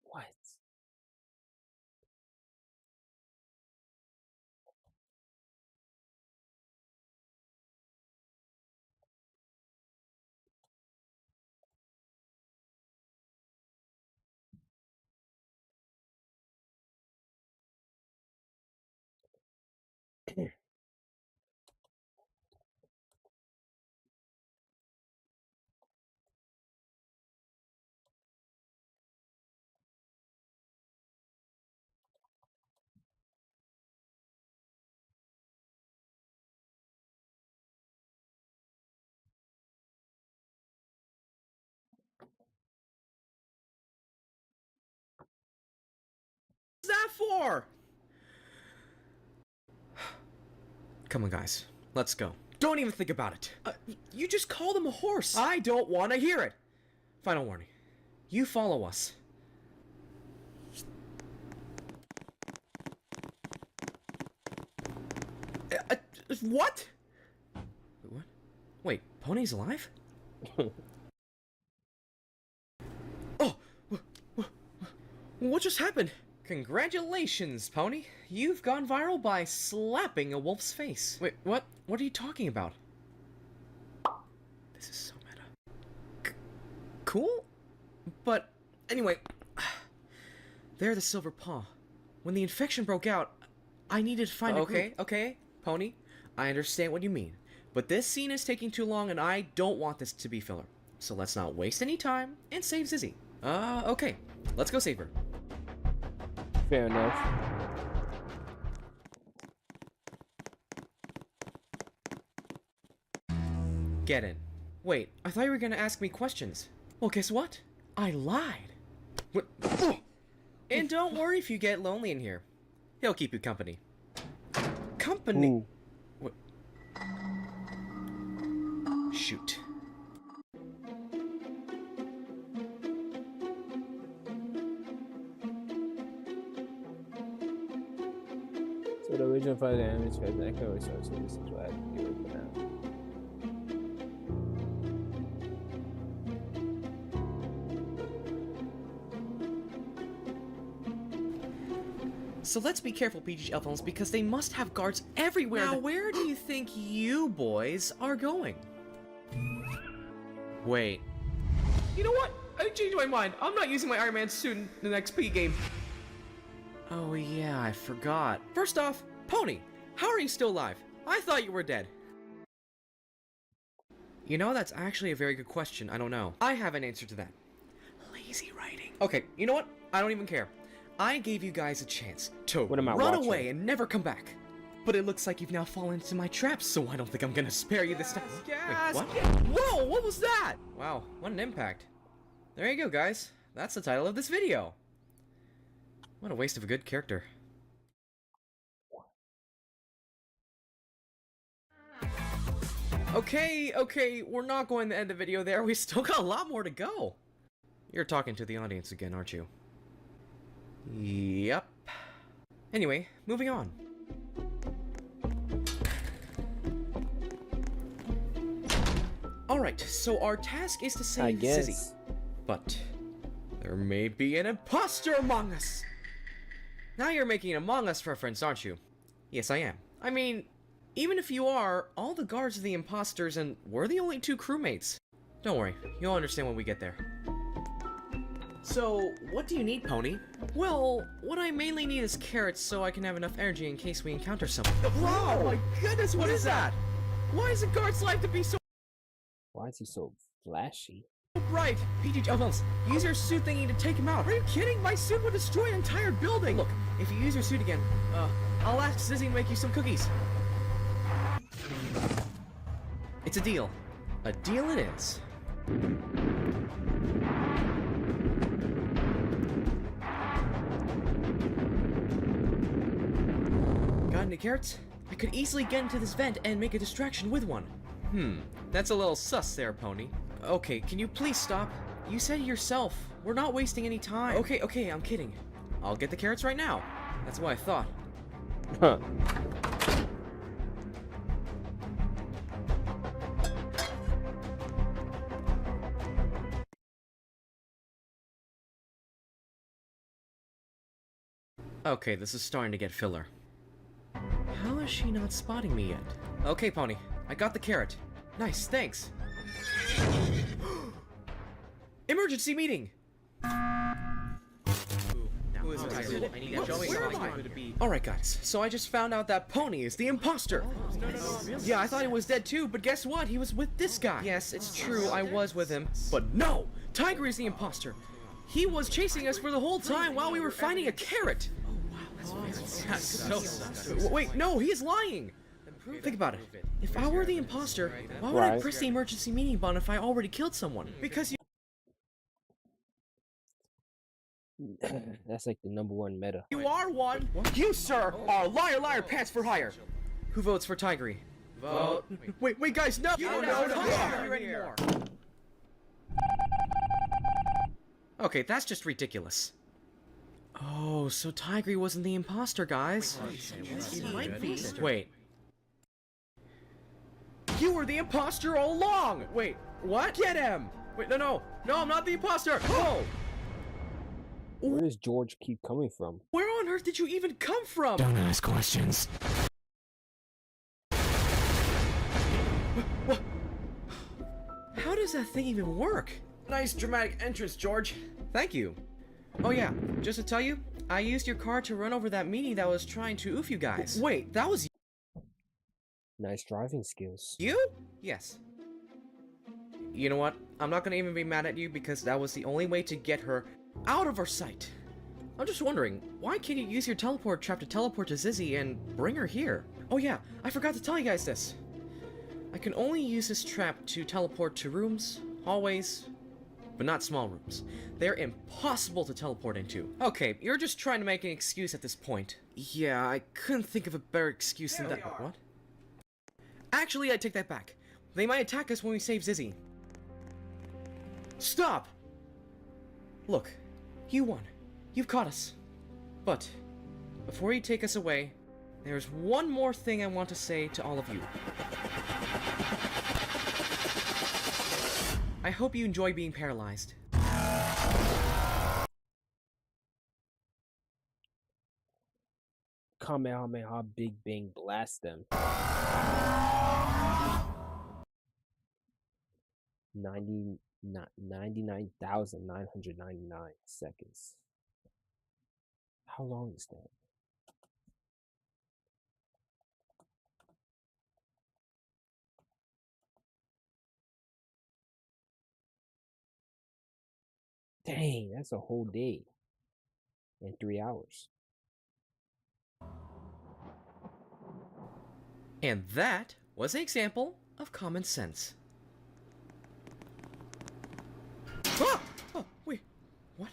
What? for? Come on, guys. Let's go. Don't even think about it. You just called him a horse. I don't want to hear it. Final warning. You follow us. What? What? Wait, Pony's alive? Oh, what just happened? Congratulations, Pony. You've gone viral by slapping a wolf's face. Wait, what? What are you talking about? This is so meta. Cool? But, anyway, they're the Silver Paw. When the infection broke out, I needed to find a group. Okay, Pony. I understand what you mean. But this scene is taking too long and I don't want this to be filler. So let's not waste any time and save Zizzy. Okay. Let's go save her. Fair enough. Get in. Wait, I thought you were gonna ask me questions. Well, guess what? I lied. What? And don't worry if you get lonely in here. He'll keep you company. Company? Ooh. What? Shoot. So the original fighter damage for the echo resource, so this is what I have to do for now. So let's be careful, PG Elfons, because they must have guards everywhere. Now, where do you think you boys are going? Wait. You know what? I changed my mind. I'm not using my Iron Man suit in the next P game. Oh yeah, I forgot. First off, Pony, how are you still alive? I thought you were dead. You know, that's actually a very good question. I don't know. I have an answer to that. Lazy writing. Okay, you know what? I don't even care. I gave you guys a chance to What am I run watching? away and never come back. But it looks like you've now fallen into my traps, so I don't think I'm gonna spare you this time. Wait, what? Whoa, what was that? Wow, what an impact. There you go, guys. That's the title of this video. What a waste of a good character. Okay, we're not going to end the video there. We still got a lot more to go. You're talking to the audience again, aren't you? Yep. Anyway, moving on. Alright, so our task is to I save guess. Zizzy. But there may be an imposter among us. Now you're making an Among Us reference, aren't you? Yes, I am. I mean, even if you are, all the guards are the imposters and we're the only two crewmates. Don't worry, you'll understand when we get there. So, what do you need, Pony? Well, what I mainly need is carrots so I can have enough energy in case we encounter someone. Oh my goodness, what is that? Why is a guard's life to be so Why is he so flashy? bright? PG Elfons, use your suit thingy to take him out. Are you kidding? My suit would destroy an entire building. Look, if you use your suit again, I'll ask Zizzy to make you some cookies. It's a deal. A deal it is. Got any carrots? I could easily get into this vent and make a distraction with one. That's a little sus there, Pony. Okay, can you please stop? You said it yourself. We're not wasting any time. Okay, I'm kidding. I'll get the carrots right now. That's what I thought. Huh. Okay, this is starting to get filler. How is she not spotting me yet? Okay, Pony. I got the carrot. Nice, thanks. Emergency meeting! Who is this? I need to show me Where am something. I? Alright guys, so I just found out that Pony is the imposter. Yeah, I thought he was dead too, but guess what? He was with this guy. Yes, it's true, I was with him. But no! Tiger is the imposter. He was chasing us for the whole time while we were finding a carrot. That's so wait, no, he is lying. Think about it. If I were the imposter, why would I Right. press the emergency meeting button if I already killed someone? Because you That's like the number one meta. You are one. You, sir, are liar, liar, pants for hire. Who votes for Tigray? Vote. Wait, guys, no. You no, don't no, have no, to no. hear anymore. Okay, that's just ridiculous. Oh, so Tigray wasn't the imposter, guys. He might be. Wait. You were the imposter all along. Wait, what? Get him. Wait, no, I'm not the imposter. Oh, Where does George keep coming from? where on earth did you even come from? Don't ask questions. How does that thing even work? Nice dramatic entrance, George. Thank you. Oh yeah, just to tell you, I used your car to run over that meeting that was trying to oof you guys. Wait, that was Nice driving skills. You? Yes. You know what? I'm not gonna even be mad at you because that was the only way to get her out of our sight. I'm just wondering, why can't you use your teleport trap to teleport to Zizzy and bring her here? Oh yeah, I forgot to tell you guys this. I can only use this trap to teleport to rooms, hallways, but not small rooms. They're impossible to teleport into. Okay, you're just trying to make an excuse at this point. Yeah, I couldn't think of a better excuse than that. What? Actually, I take that back. They might attack us when we save Zizzy. Stop! Look, you won. You've caught us. But, before you take us away, there's one more thing I want to say to all of you. I hope you enjoy being paralyzed. Kamehameha Big Bang blast them. 99,999 seconds. How long is that? Dang, that's a whole day and 3 hours. And that was an example of common sense. Ah! Oh, wait. What?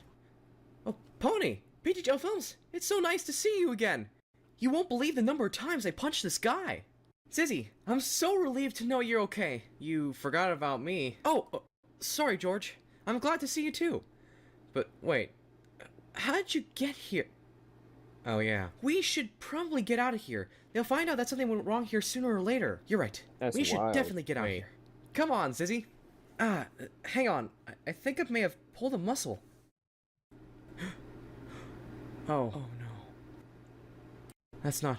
Oh, Pony! BGL Films! It's so nice to see you again! You won't believe the number of times I punched this guy! Zizzy, I'm so relieved to know you're okay. You forgot about me. Oh, sorry, George. I'm glad to see you too. But wait, how did you get here? Oh yeah. We should probably get out of here. They'll find out that something went wrong here sooner or later. You're right. That's we should wild. definitely get out of here. Come on, Zizzy. Hang on. I think I may have pulled a muscle. Oh no. That's not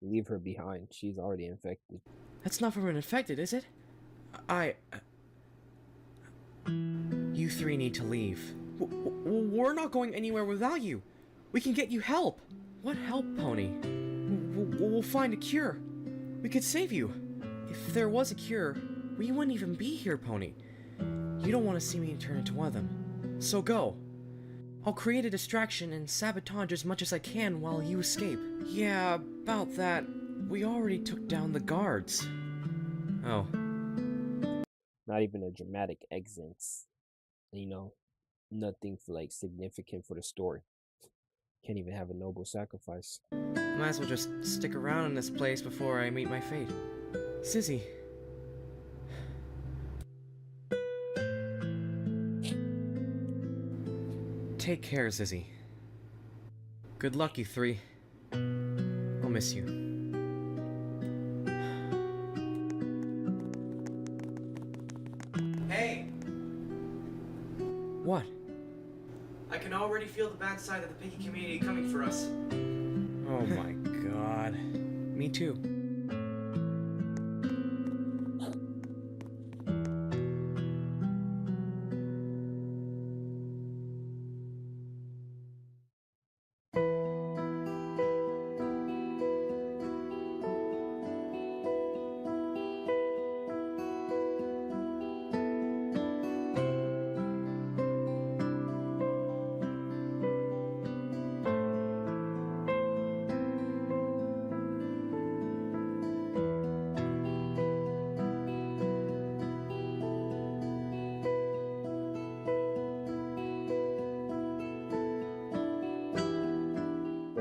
Leave her behind. She's already infected. That's not from an infected, is it? You three need to leave. We're not going anywhere without you. We can get you help. What help, Pony? We'll find a cure. We could save you. If there was a cure, we wouldn't even be here, Pony. You don't want to see me turn into one of them. So go. I'll create a distraction and sabotage as much as I can while you escape. Yeah, about that. We already took down the guards. Oh. Not even a dramatic exit. You know, nothing for like significant for the story. Can't even have a noble sacrifice. Might as well just stick around in this place before I meet my fate. Zizzy. Take care, Zizzy. Good luck, you three. I'll miss you. Hey! What? I can already feel the bad side of the Piggy community coming for us. Oh my god. Me too.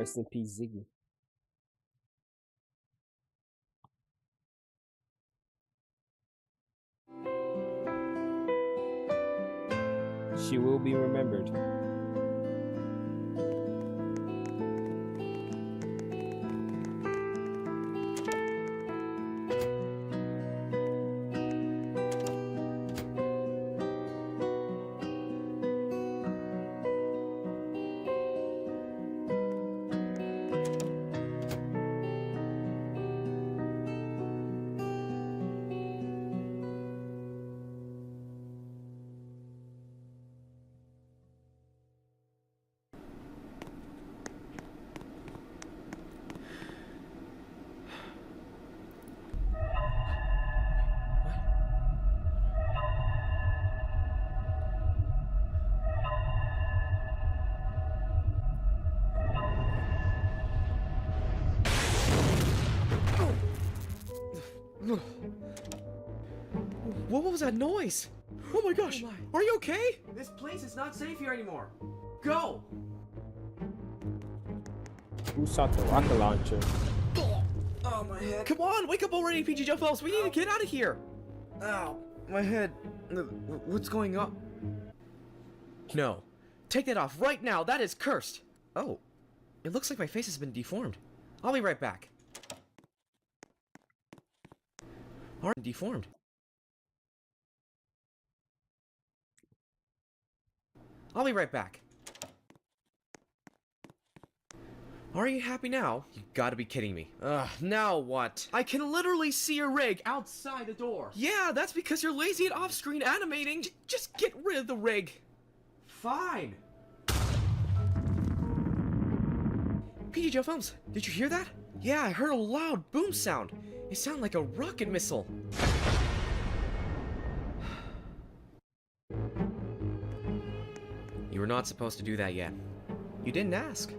Rest in peace, Ziggy. She will be remembered. What was that noise? Oh my gosh! Oh my. Are you okay? This place is not safe here anymore. Go! Who shot the rocket launcher? Oh, my head. Come on, wake up already, PG Joe Phelps. We need to get out of here. Ow, my head. What's going on? No, take that off right now. That is cursed. Oh, it looks like my face has been deformed. I'll be right back. Alright, deformed. I'll be right back. Are you happy now? You gotta be kidding me. Ugh, now what? I can literally see your rig outside the door. Yeah, that's because you're lazy at off-screen animating. Just get rid of the rig. Fine. PG Joe Films, did you hear that? Yeah, I heard a loud boom sound. It sounded like a rocket missile. You were not supposed to do that yet. You didn't ask.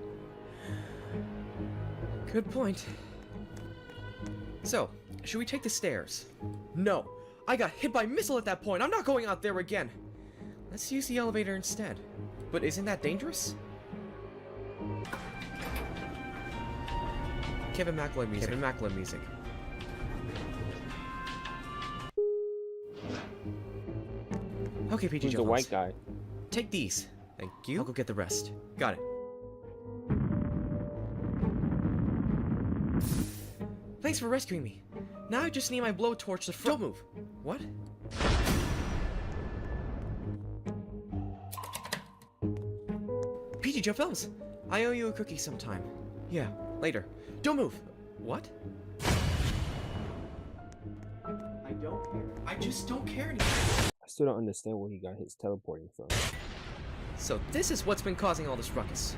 Good point. So, should we take the stairs? No, I got hit by a missile at that point. I'm not going out there again. Let's use the elevator instead. But isn't that dangerous? Kevin McLeod music. Kevin McLeod music. Okay, PG Who's the Jones. white guy? Take these. Thank you. I'll go get the rest. Got it. Thanks for rescuing me. Now I just need my blowtorch to Don't move. What? PG Joe Films, I owe you a cookie sometime. Yeah, later. Don't move. What? I don't care. I just don't care anymore. I still don't understand where he got his teleporting from. So this is what's been causing all this ruckus.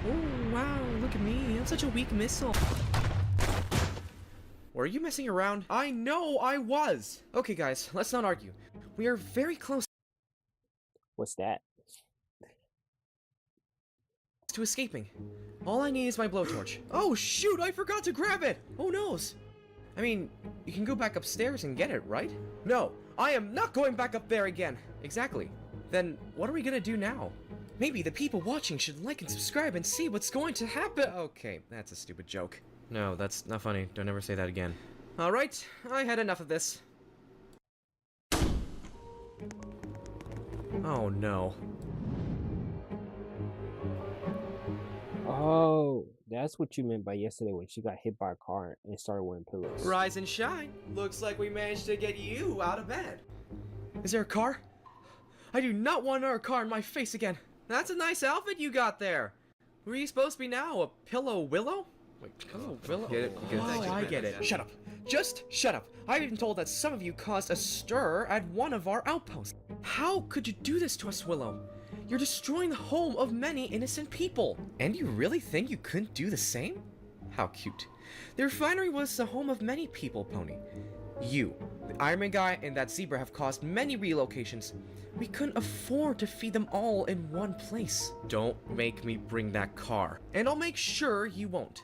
Oh, wow, look at me. I'm such a weak missile. Were you messing around? I know I was! Okay, guys, let's not argue. We are very close What's that? to escaping. All I need is my blowtorch. Oh, shoot, I forgot to grab it! Oh, noes. I mean, you can go back upstairs and get it, right? No, I am not going back up there again. Exactly. Then, what are we gonna do now? Maybe the people watching should like and subscribe and see what's going to happen. Okay, that's a stupid joke. No, that's not funny. Don't ever say that again. Alright, I had enough of this. Oh no. Oh, that's what you meant by yesterday when she got hit by a car and started wearing pillows. Rise and shine. Looks like we managed to get you out of bed. Is there a car? I do not want another car in my face again. That's a nice outfit you got there. Who are you supposed to be now? A pillow willow? Wait, pillow willow? Get it? Get it. Oh, I get it. Shut up. Just shut up. I've been told that some of you caused a stir at one of our outposts. How could you do this to us, Willow? You're destroying the home of many innocent people. And you really think you couldn't do the same? How cute. The refinery was the home of many people, Pony. You, the Iron Man guy, and that zebra have caused many relocations. We couldn't afford to feed them all in one place. Don't make me bring that car. And I'll make sure you won't.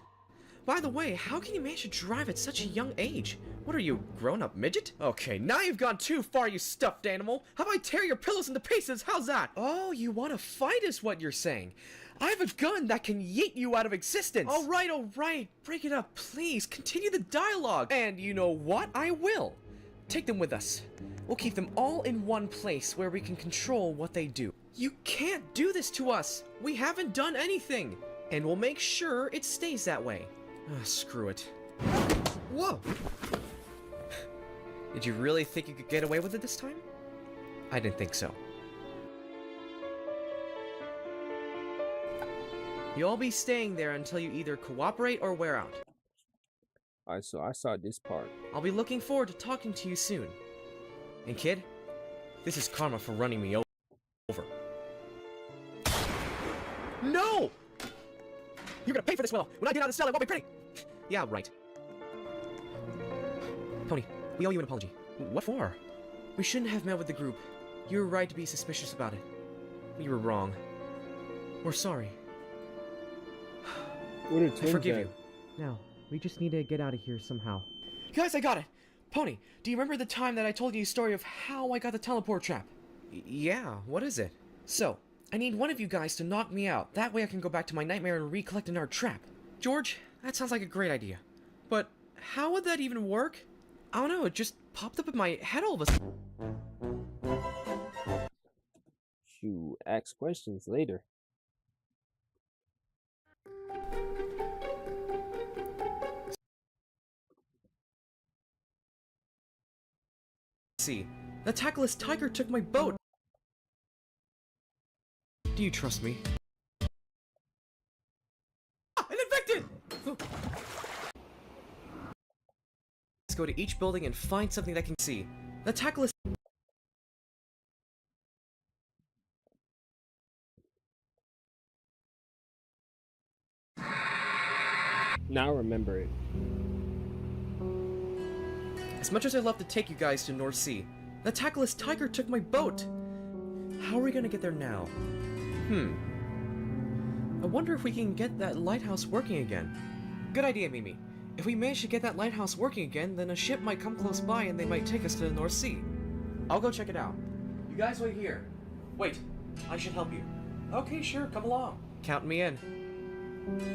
By the way, how can you manage to drive at such a young age? What are you, grown-up midget? Okay, now you've gone too far, you stuffed animal. How about I tear your pillows into pieces? How's that? Oh, you want to fight is what you're saying. I have a gun that can yeet you out of existence! Alright, break it up, please. Continue the dialogue. And you know what? I will. Take them with us. We'll keep them all in one place where we can control what they do. You can't do this to us. We haven't done anything. And we'll make sure it stays that way. Screw it. Whoa. Did you really think you could get away with it this time? I didn't think so. You'll be staying there until you either cooperate or wear out. Alright, so I saw this part. I'll be looking forward to talking to you soon. And kid, this is karma for running me over. No! You're gonna pay for this, Willow! When I get out of the cell, it won't be pretty! Yeah, right. Tony, we owe you an apology. What for? We shouldn't have met with the group. You were right to be suspicious about it. You were wrong. We're sorry. What are I twins forgive at? you. Now, we just need to get out of here somehow. Guys, I got it! Pony, do you remember the time that I told you a story of how I got the teleport trap? Yeah, what is it? So, I need one of you guys to knock me out. That way I can go back to my nightmare and recollect an art trap. George, that sounds like a great idea. But how would that even work? I don't know, it just popped up in my head all of a sudden. Shoot, ask questions later. See, the tackless tiger took my boat. Do you trust me? Ah, an infected! Let's go to each building and find something that can see. The tackless... Now I remember it. As much as I'd love to take you guys to North Sea, the tackless tiger took my boat. How are we gonna get there now? I wonder if we can get that lighthouse working again. Good idea, Mimi. If we manage to get that lighthouse working again, then a ship might come close by and they might take us to the North Sea. I'll go check it out. You guys wait here. Wait, I should help you. Okay, sure, come along. Count me in.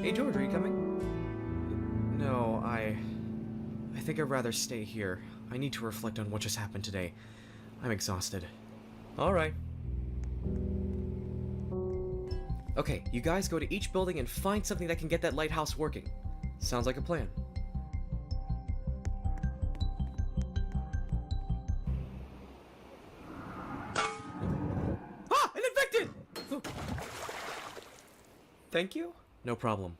Hey, George, are you coming? No, I think I'd rather stay here. I need to reflect on what just happened today. I'm exhausted. Alright. Okay, you guys go to each building and find something that can get that lighthouse working. Sounds like a plan. Ah! An infected! Thank you? No problem.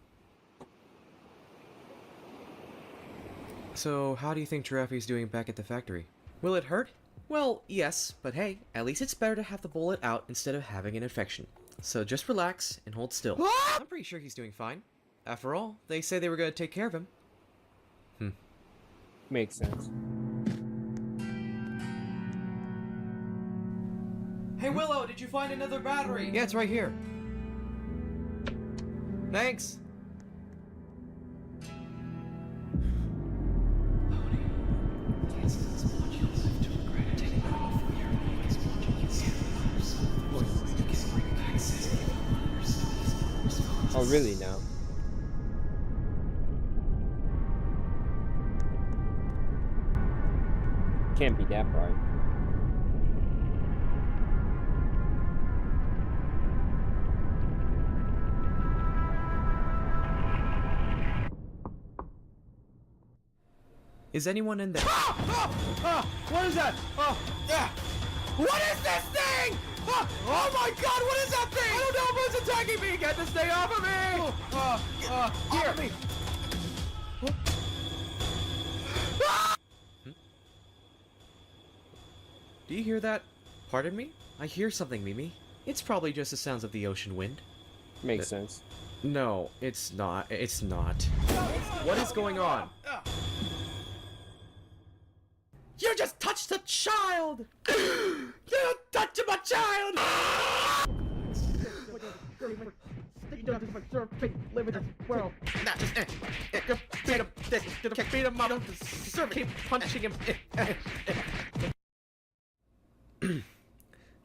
So, how do you think Giraffe's doing back at the factory? Will it hurt? Well, yes, but hey, at least it's better to have the bullet out instead of having an infection. So just relax and hold still. I'm pretty sure he's doing fine. After all, they say they were going to take care of him. Makes sense. Hey Willow, did you find another battery? Yeah, it's right here. Thanks. Oh, really now? Can't be that bright. Is anyone in there? What is that? What is this thing? Oh my god, what is that thing? I don't know if it's attacking me. Get this thing off of me. Here. Me. Do you hear that? Pardon me? I hear something, Mimi. It's probably just the sounds of the ocean wind. Makes sense. No, it's not. It's not. What is going on? You just touched a child. You touched my child. Live in this world. Beat him up. Keep punching him.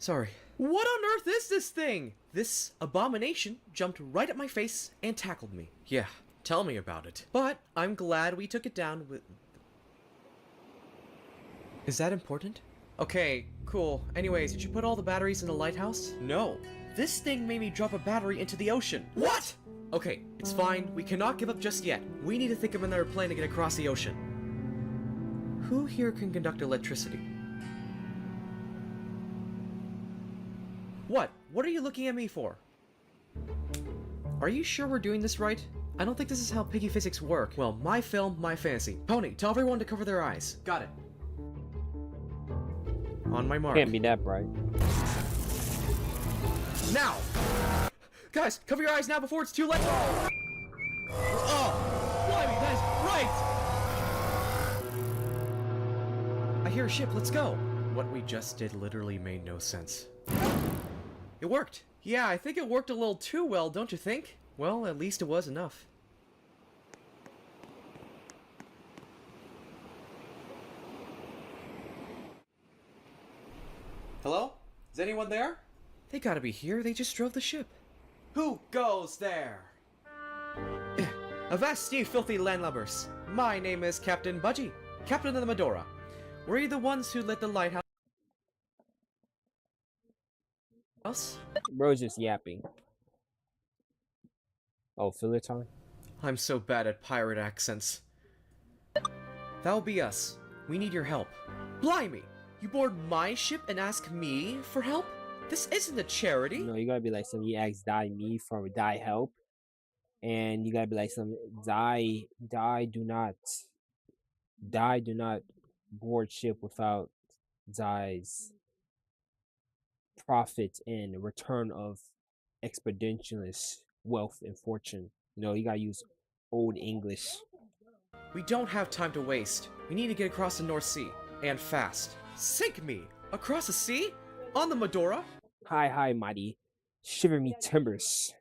Sorry. What on earth is this thing? This abomination jumped right at my face and tackled me. Yeah, tell me about it. But I'm glad we took it down with... Is that important? Okay, cool. Anyways, did you put all the batteries in the lighthouse? No. This thing made me drop a battery into the ocean. What? Okay, it's fine. We cannot give up just yet. We need to think of another plan to get across the ocean. Who here can conduct electricity? What? What are you looking at me for? Are you sure we're doing this right? I don't think this is how piggy physics work. Well, my film, my fantasy. Pony, tell everyone to cover their eyes. Got it. On my mark. Can't be that bright. Now! Guys, cover your eyes now before it's too late! Oh! Blimey, that is bright! I hear a ship, let's go! What we just did literally made no sense. It worked! Yeah, I think it worked a little too well, don't you think? Well, at least it was enough. Hello? Is anyone there? They gotta be here, they just drove the ship. Who goes there? Avast ye filthy landlubbers! My name is Captain Budgie, Captain of the Medora. Were you the ones who lit the lighthouse? Bro's just yapping. Oh, filler time? I'm so bad at pirate accents. That'll be us. We need your help. Blimey! You board my ship and ask me for help? This isn't a charity. No, you gotta be like some. You ask die me for die help, and you gotta be like some die do not board ship without Zai's profit and return of expeditionless wealth and fortune. You know, you gotta use old English. We don't have time to waste. We need to get across the North Sea, and fast. Sink me! Across the sea? On the Medora? Hi, mighty. Shiver me timbers.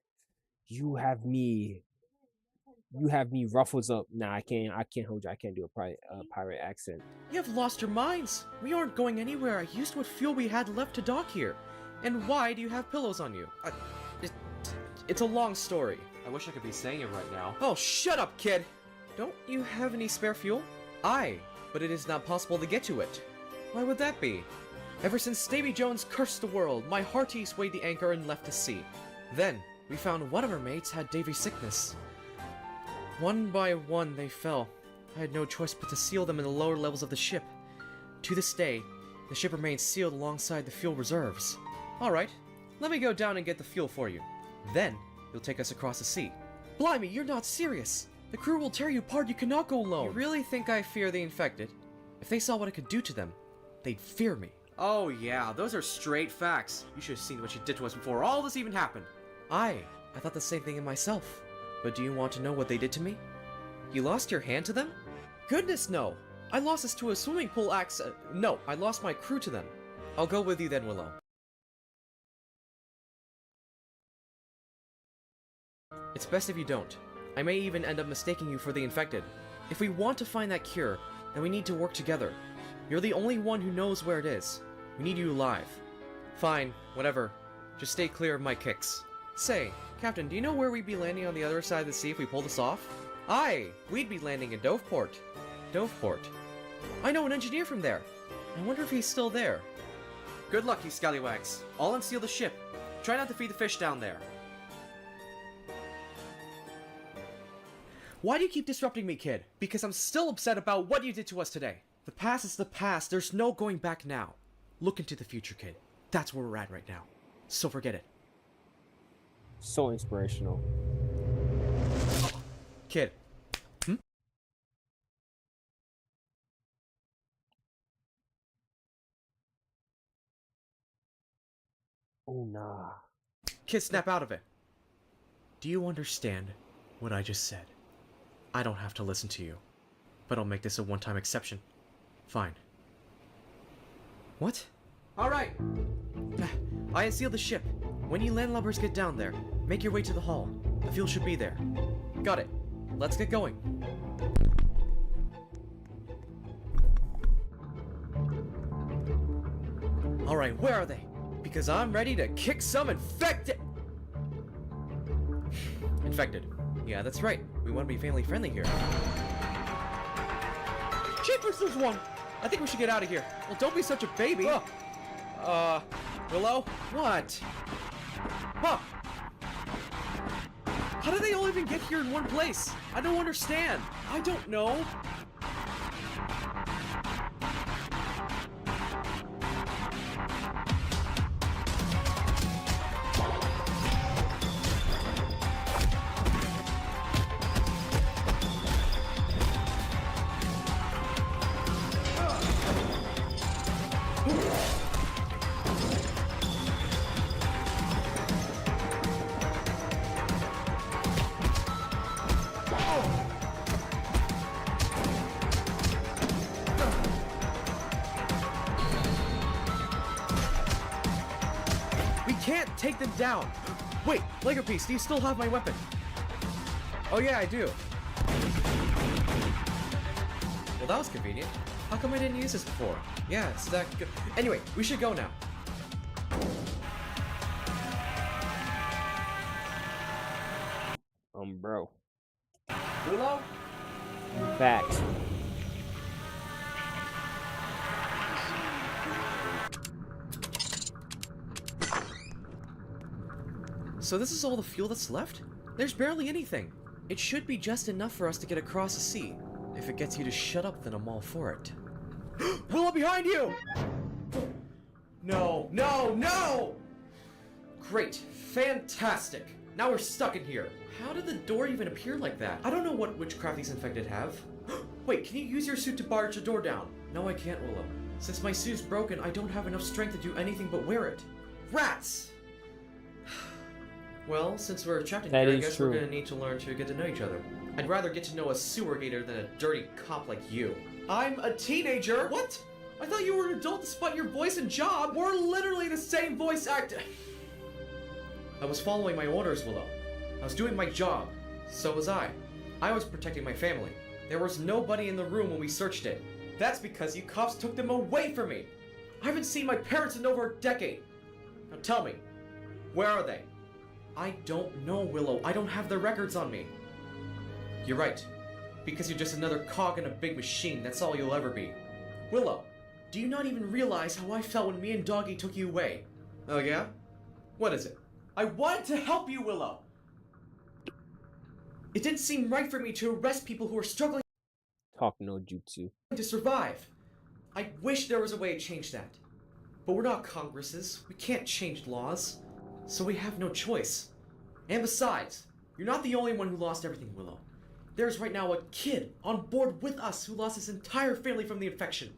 You have me ruffles up. Nah, I can't hold you. I can't do a pirate accent. You have lost your minds. We aren't going anywhere. I used what fuel we had left to dock here. And why do you have pillows on you? It's a long story. I wish I could be saying it right now. Oh, shut up, kid! Don't you have any spare fuel? Aye, but it is not possible to get to it. Why would that be? Ever since Davy Jones cursed the world, my hearties weighed the anchor and left the sea. Then, we found one of our mates had Davy's sickness. One by one, they fell. I had no choice but to seal them in the lower levels of the ship. To this day, the ship remains sealed alongside the fuel reserves. Alright, let me go down and get the fuel for you. Then, you'll take us across the sea. Blimey, you're not serious! The crew will tear you apart, you cannot go alone! You really think I fear the infected? If they saw what I could do to them, they'd fear me. Oh yeah, those are straight facts. You should have seen what you did to us before all this even happened. I thought the same thing in myself. But do you want to know what they did to me? You lost your hand to them? Goodness no! I lost us to a swimming pool no, I lost my crew to them. I'll go with you then, Willow. It's best if you don't. I may even end up mistaking you for the infected. If we want to find that cure, then we need to work together. You're the only one who knows where it is. We need you alive. Fine, whatever. Just stay clear of my kicks. Say, Captain, do you know where we'd be landing on the other side of the sea if we pull this off? Aye, we'd be landing in Doveport. Doveport. I know an engineer from there. I wonder if he's still there. Good luck, you scallywags. I'll unseal the ship. Try not to feed the fish down there. Why do you keep disrupting me, kid? Because I'm still upset about what you did to us today. The past is the past. There's no going back now. Look into the future, kid. That's where we're at right now. So forget it. So inspirational. Kid. Oh, nah. Kid, snap out of it. Do you understand what I just said? I don't have to listen to you. But I'll make this a one-time exception. Fine. What? Alright! I unsealed the ship. When you landlubbers get down there, make your way to the hull. The fuel should be there. Got it. Let's get going. Alright, where are they? Because I'm ready to kick some infected. Infected. Yeah, that's right. We want to be family friendly here. Jeepers, there's one! I think we should get out of here. Well, don't be such a baby. Willow? What? Huh? How did they all even get here in one place? I don't understand. I don't know. We can't take them down. Wait, Lego Piece, do you still have my weapon? Oh yeah, I do. Well, that was convenient. How come I didn't use this before? Yeah, it's that good. Anyway, we should go now. Bro. Willow? Facts. So this is all the fuel that's left? There's barely anything. It should be just enough for us to get across the sea. If it gets you to shut up, then I'm all for it. Willow, behind you! No, no, no! Great, fantastic. Now we're stuck in here. How did the door even appear like that? I don't know what witchcraft these infected have. Wait, can you use your suit to barge the door down? No, I can't, Willow. Since my suit's broken, I don't have enough strength to do anything but wear it. Rats! Well, since we're trapped in That here, I is guess true. we're gonna need to learn to get to know each other. I'd rather get to know a sewer gator than a dirty cop like you. I'm a teenager! What? I thought you were an adult despite your voice and job! We're literally the same voice actor! I was following my orders, Willow. I was doing my job. So was I. I was protecting my family. There was nobody in the room when we searched it. That's because you cops took them away from me! I haven't seen my parents in over a decade! Now tell me, where are they? I don't know, Willow. I don't have their records on me. You're right. Because you're just another cog in a big machine, that's all you'll ever be. Willow, do you not even realize how I felt when me and Doggy took you away? Oh yeah? What is it? I wanted to help you, Willow! It didn't seem right for me to arrest people who are struggling Talk no jutsu. to survive. I wish there was a way to change that. But we're not Congresses. We can't change laws. So we have no choice. And besides, you're not the only one who lost everything, Willow. There's right now a kid on board with us who lost his entire family from the infection.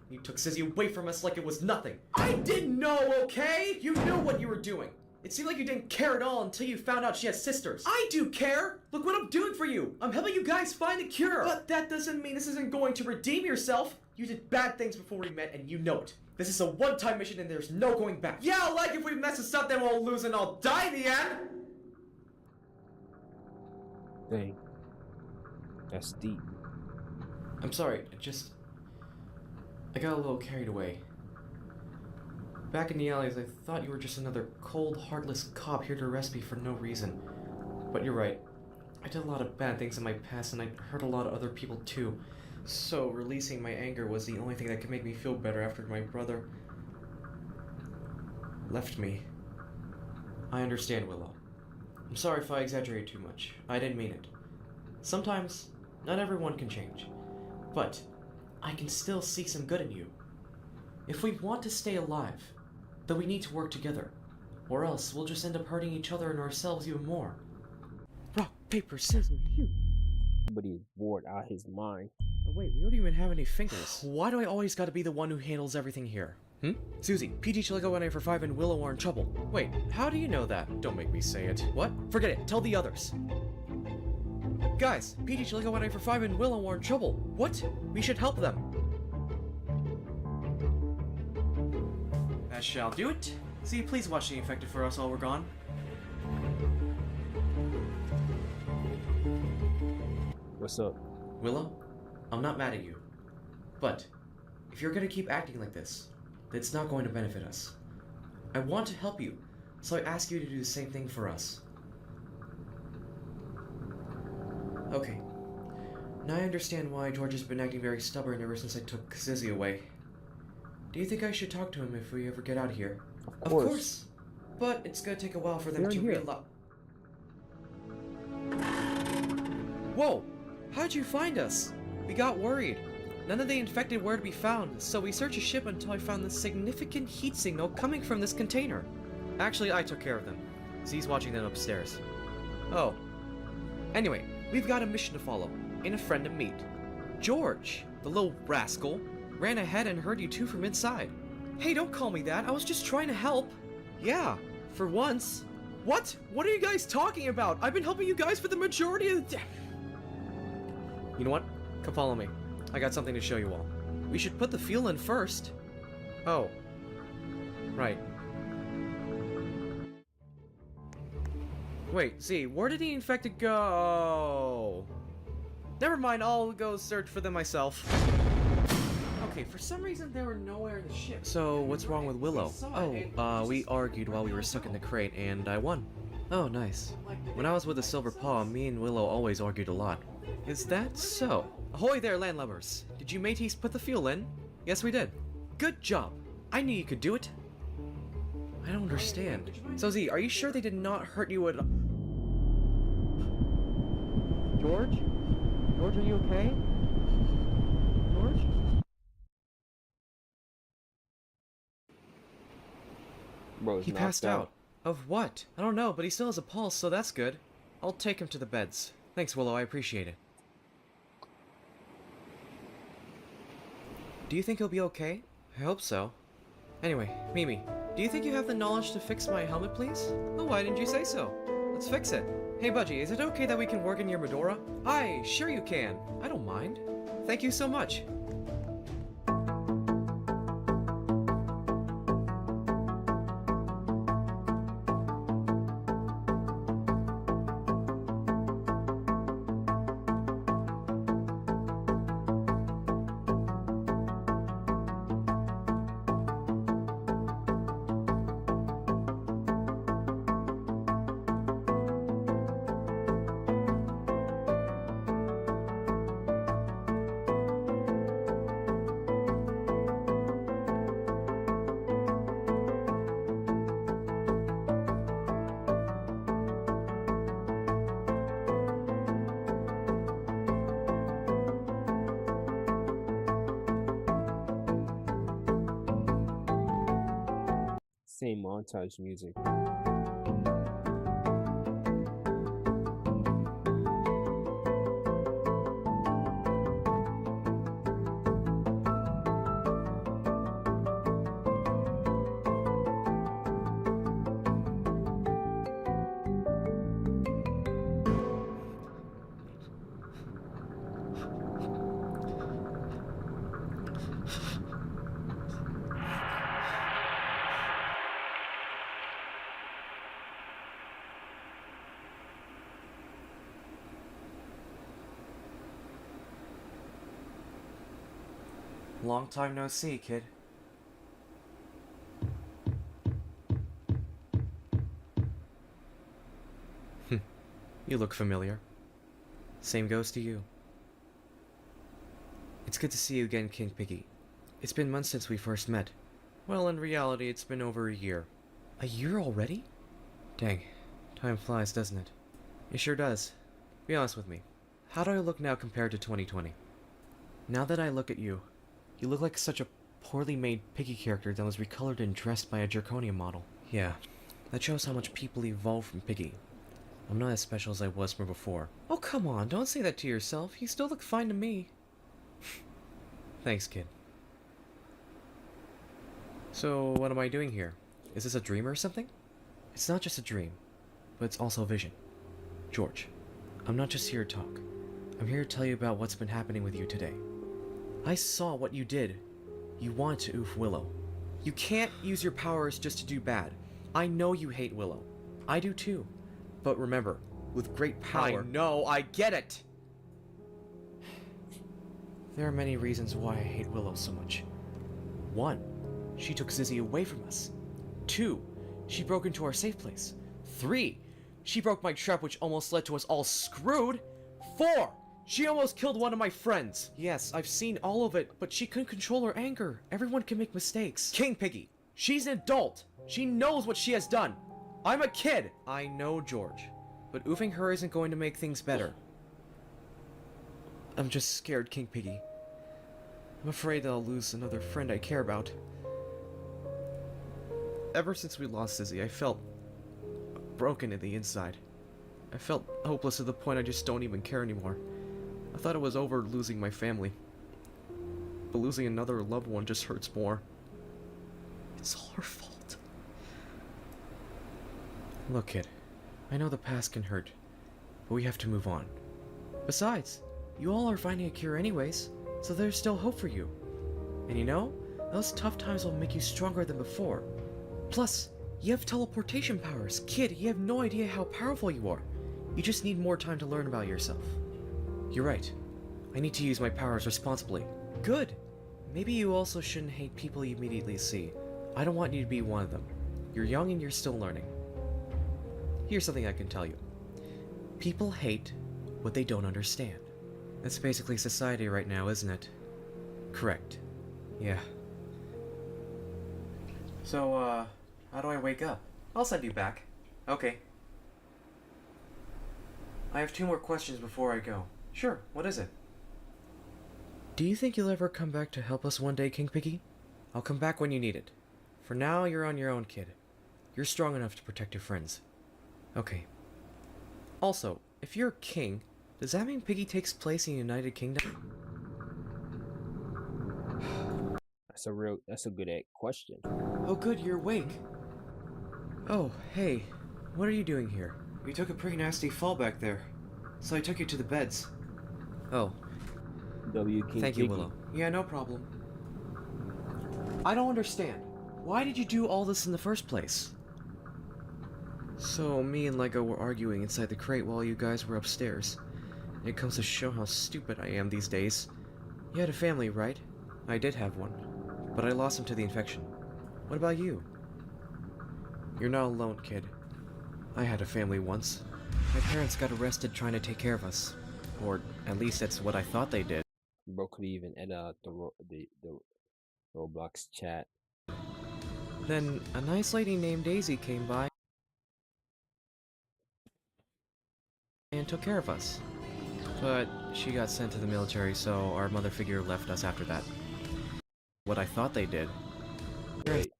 You took Sizzy away from us like it was nothing. I didn't know, okay? You knew what you were doing. It seemed like you didn't care at all until you found out she has sisters. I do care! Look what I'm doing for you! I'm helping you guys find a cure! But that doesn't mean this isn't going to redeem yourself! You did bad things before we met and you know it. This is a one-time mission and there's no going back. Yeah, like if we mess this up then we'll lose and I'll die in the end! Dang. That's deep. I'm sorry, I got a little carried away. Back in the alleys, I thought you were just another cold, heartless cop here to arrest me for no reason. But you're right. I did a lot of bad things in my past, and I hurt a lot of other people too. So, releasing my anger was the only thing that could make me feel better after my brother left me. I understand, Willow. I'm sorry if I exaggerated too much. I didn't mean it. Sometimes, not everyone can change. But, I can still see some good in you. If we want to stay alive, then we need to work together. Or else we'll just end up hurting each other and ourselves even more. Rock, paper, scissors, shoot! Somebody is bored out his mind. Oh wait, we don't even have any fingers. Why do I always gotta be the one who handles everything here? Susie, PG Chilico went in for 5 and Willow are in trouble. Wait, how do you know that? Don't make me say it. What? Forget it, tell the others. Guys, PG Chilico went in for 5 and Willow are in trouble. What? We should help them. That shall do it. See, please watch the infected for us while we're gone. What's up? Willow, I'm not mad at you. But, if you're gonna keep acting like this, it's not going to benefit us. I want to help you, so I ask you to do the same thing for us. Okay. Now I understand why George has been acting very stubborn ever since I took Zizzy away. Do you think I should talk to him if we ever get out of here? Of course. But it's gonna take a while for them They're to here. realize. Whoa! How'd you find us? We got worried. None of the infected were to be found, so we searched the ship until I found this significant heat signal coming from this container. Actually, I took care of them. Z's watching them upstairs. Oh. Anyway, we've got a mission to follow, and a friend to meet. George, the little rascal, ran ahead and heard you two from inside. Hey, don't call me that. I was just trying to help. Yeah, for once. What? What are you guys talking about? I've been helping you guys for the majority of the You know what? Come follow me. I got something to show you all. We should put the fuel in first. Oh. Right. Wait, Z, where did the infected go? Never mind, I'll go search for them myself. Okay, for some reason they were nowhere in the ship. So, what's wrong with Willow? Oh, we argued while we were stuck in the crate, and I won. Oh, nice. When I was with the Silver Paw, me and Willow always argued a lot. Is that so? Ahoy there, landlubbers! Did you mateys put the fuel in? Yes, we did. Good job! I knew you could do it. I don't understand. So Z, are you sure they did not hurt you at all? George? George, are you okay? George? Bro, He passed out. Of what? I don't know, but he still has a pulse, so that's good. I'll take him to the beds. Thanks, Willow, I appreciate it. Do you think he'll be okay? I hope so. Anyway, Mimi, do you think you have the knowledge to fix my helmet, please? Oh, why didn't you say so? Let's fix it. Hey, Budgie, is it okay that we can work in your Medora? Aye, sure you can. I don't mind. Thank you so much. Same montage music. Long time no see, kid. You look familiar. Same goes to you. It's good to see you again, King Piggy. It's been months since we first met. Well, in reality, it's been over a year. A year already? Dang. Time flies, doesn't it? It sure does. Be honest with me. How do I look now compared to 2020? Now that I look at you, you look like such a poorly made Piggy character that was recolored and dressed by a Draconian model. Yeah, that shows how much people evolve from Piggy. I'm not as special as I was from before. Oh, come on, don't say that to yourself. You still look fine to me. Thanks, kid. So, what am I doing here? Is this a dream or something? It's not just a dream, but it's also a vision. George, I'm not just here to talk. I'm here to tell you about what's been happening with you today. I saw what you did. You wanted to oof Willow. You can't use your powers just to do bad. I know you hate Willow. I do too. But remember, with great power... I know, I get it! There are many reasons why I hate Willow so much. One, she took Zizzy away from us. 2. She broke into our safe place. 3. She broke my trap, which almost led to us all screwed. 4. She almost killed one of my friends. Yes, I've seen all of it, but she couldn't control her anger. Everyone can make mistakes. King Piggy, she's an adult. She knows what she has done. I'm a kid. I know, George, but oofing her isn't going to make things better. I'm just scared, King Piggy. I'm afraid that I'll lose another friend I care about. Ever since we lost Izzy, I felt broken in the inside. I felt hopeless to the point I just don't even care anymore. I thought it was over losing my family. But losing another loved one just hurts more. It's all her fault. Look, kid, I know the past can hurt, but we have to move on. Besides, you all are finding a cure anyways, so there's still hope for you. And you know, those tough times will make you stronger than before. Plus, you have teleportation powers. Kid, you have no idea how powerful you are. You just need more time to learn about yourself. You're right. I need to use my powers responsibly. Good. Maybe you also shouldn't hate people you immediately see. I don't want you to be one of them. You're young and you're still learning. Here's something I can tell you. People hate what they don't understand. That's basically society right now, isn't it? Correct. Yeah. So, how do I wake up? I'll send you back. Okay. I have 2 more questions before I go. Sure, what is it? Do you think you'll ever come back to help us one day, King Piggy? I'll come back when you need it. For now, you're on your own, kid. You're strong enough to protect your friends. Okay. Also, if you're king, does that mean Piggy takes place in the United Kingdom? That's a good question. Oh good, you're awake. Oh, hey. What are you doing here? We took a pretty nasty fall back there, so I took you to the beds. Oh. W King Thank you, Piggy. Willow. Yeah, no problem. I don't understand. Why did you do all this in the first place? So, me and Lego were arguing inside the crate while you guys were upstairs. It comes to show how stupid I am these days. You had a family, right? I did have one, but I lost him to the infection. What about you? You're not alone, kid. I had a family once. My parents got arrested trying to take care of us. Or at least that's what I thought they did. Bro could even edit out the Roblox chat. Then a nice lady named Daisy came by and took care of us. But she got sent to the military, so our mother figure left us after that. What I thought they did. Wait,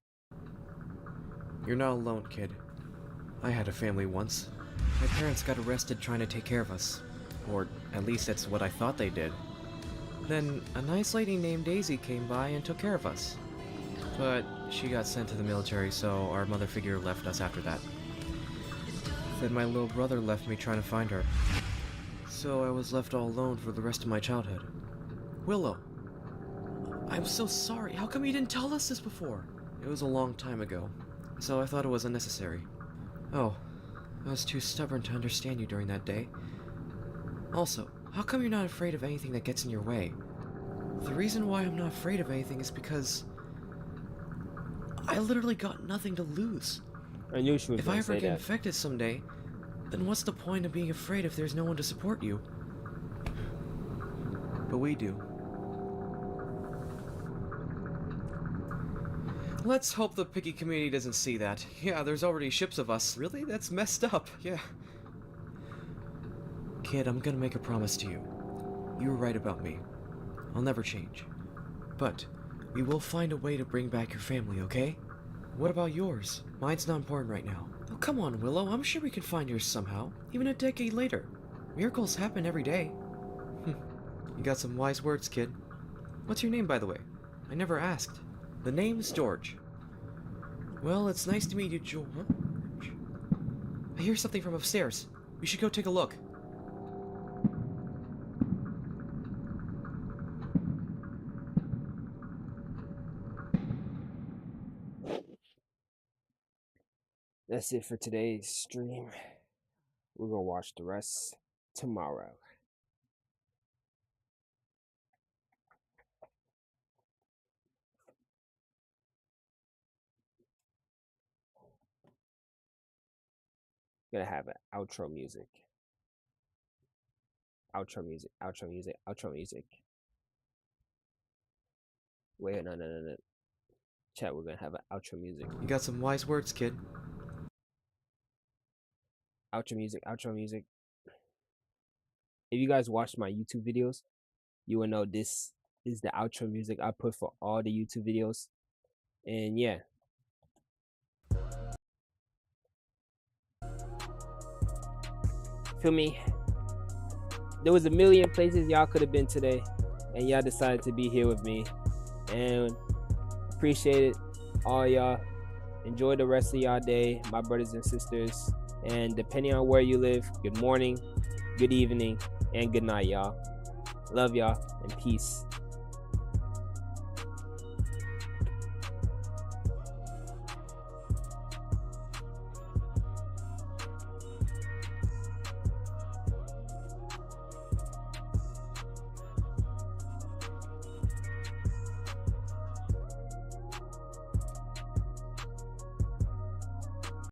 You're not alone, kid. I had a family once. My parents got arrested trying to take care of us. Or at least that's what I thought they did. Then a nice lady named Daisy came by and took care of us. But she got sent to the military, so our mother figure left us after that. Then my little brother left me trying to find her. So I was left all alone for the rest of my childhood. Willow, I'm so sorry. How come you didn't tell us this before? It was a long time ago, so I thought it was unnecessary. Oh, I was too stubborn to understand you during that day. Also, how come you're not afraid of anything that gets in your way? The reason why I'm not afraid of anything is because I literally got nothing to lose. I knew she was If gonna I ever say get that. infected someday, then what's the point of being afraid if there's no one to support you? But we do. Let's hope the Piggy community doesn't see that. Yeah, there's already ships of us. Really? That's messed up. Yeah. Kid, I'm gonna make a promise to you. You were right about me. I'll never change. But we will find a way to bring back your family, okay? What about yours? Mine's not important right now. Oh, come on, Willow. I'm sure we can find yours somehow, even a decade later. Miracles happen every day. You got some wise words, kid. What's your name, by the way? I never asked. The name's George. Well, it's nice to meet you, George. I hear something from upstairs. We should go take a look. That's it for today's stream. We're gonna watch the rest tomorrow. Gonna have an outro music. Outro music. Outro music. Outro music. Wait, no. Chat, we're gonna have an outro music. You got some wise words, kid. Outro music. Outro music. If you guys watch my YouTube videos, you will know this is the outro music I put for all the YouTube videos. And yeah. Feel me? There was a million places y'all could have been today, and y'all decided to be here with me. And appreciate it, all y'all. Enjoy the rest of y'all day, my brothers and sisters. And depending on where you live, good morning, good evening, and good night, y'all. Love y'all, and peace.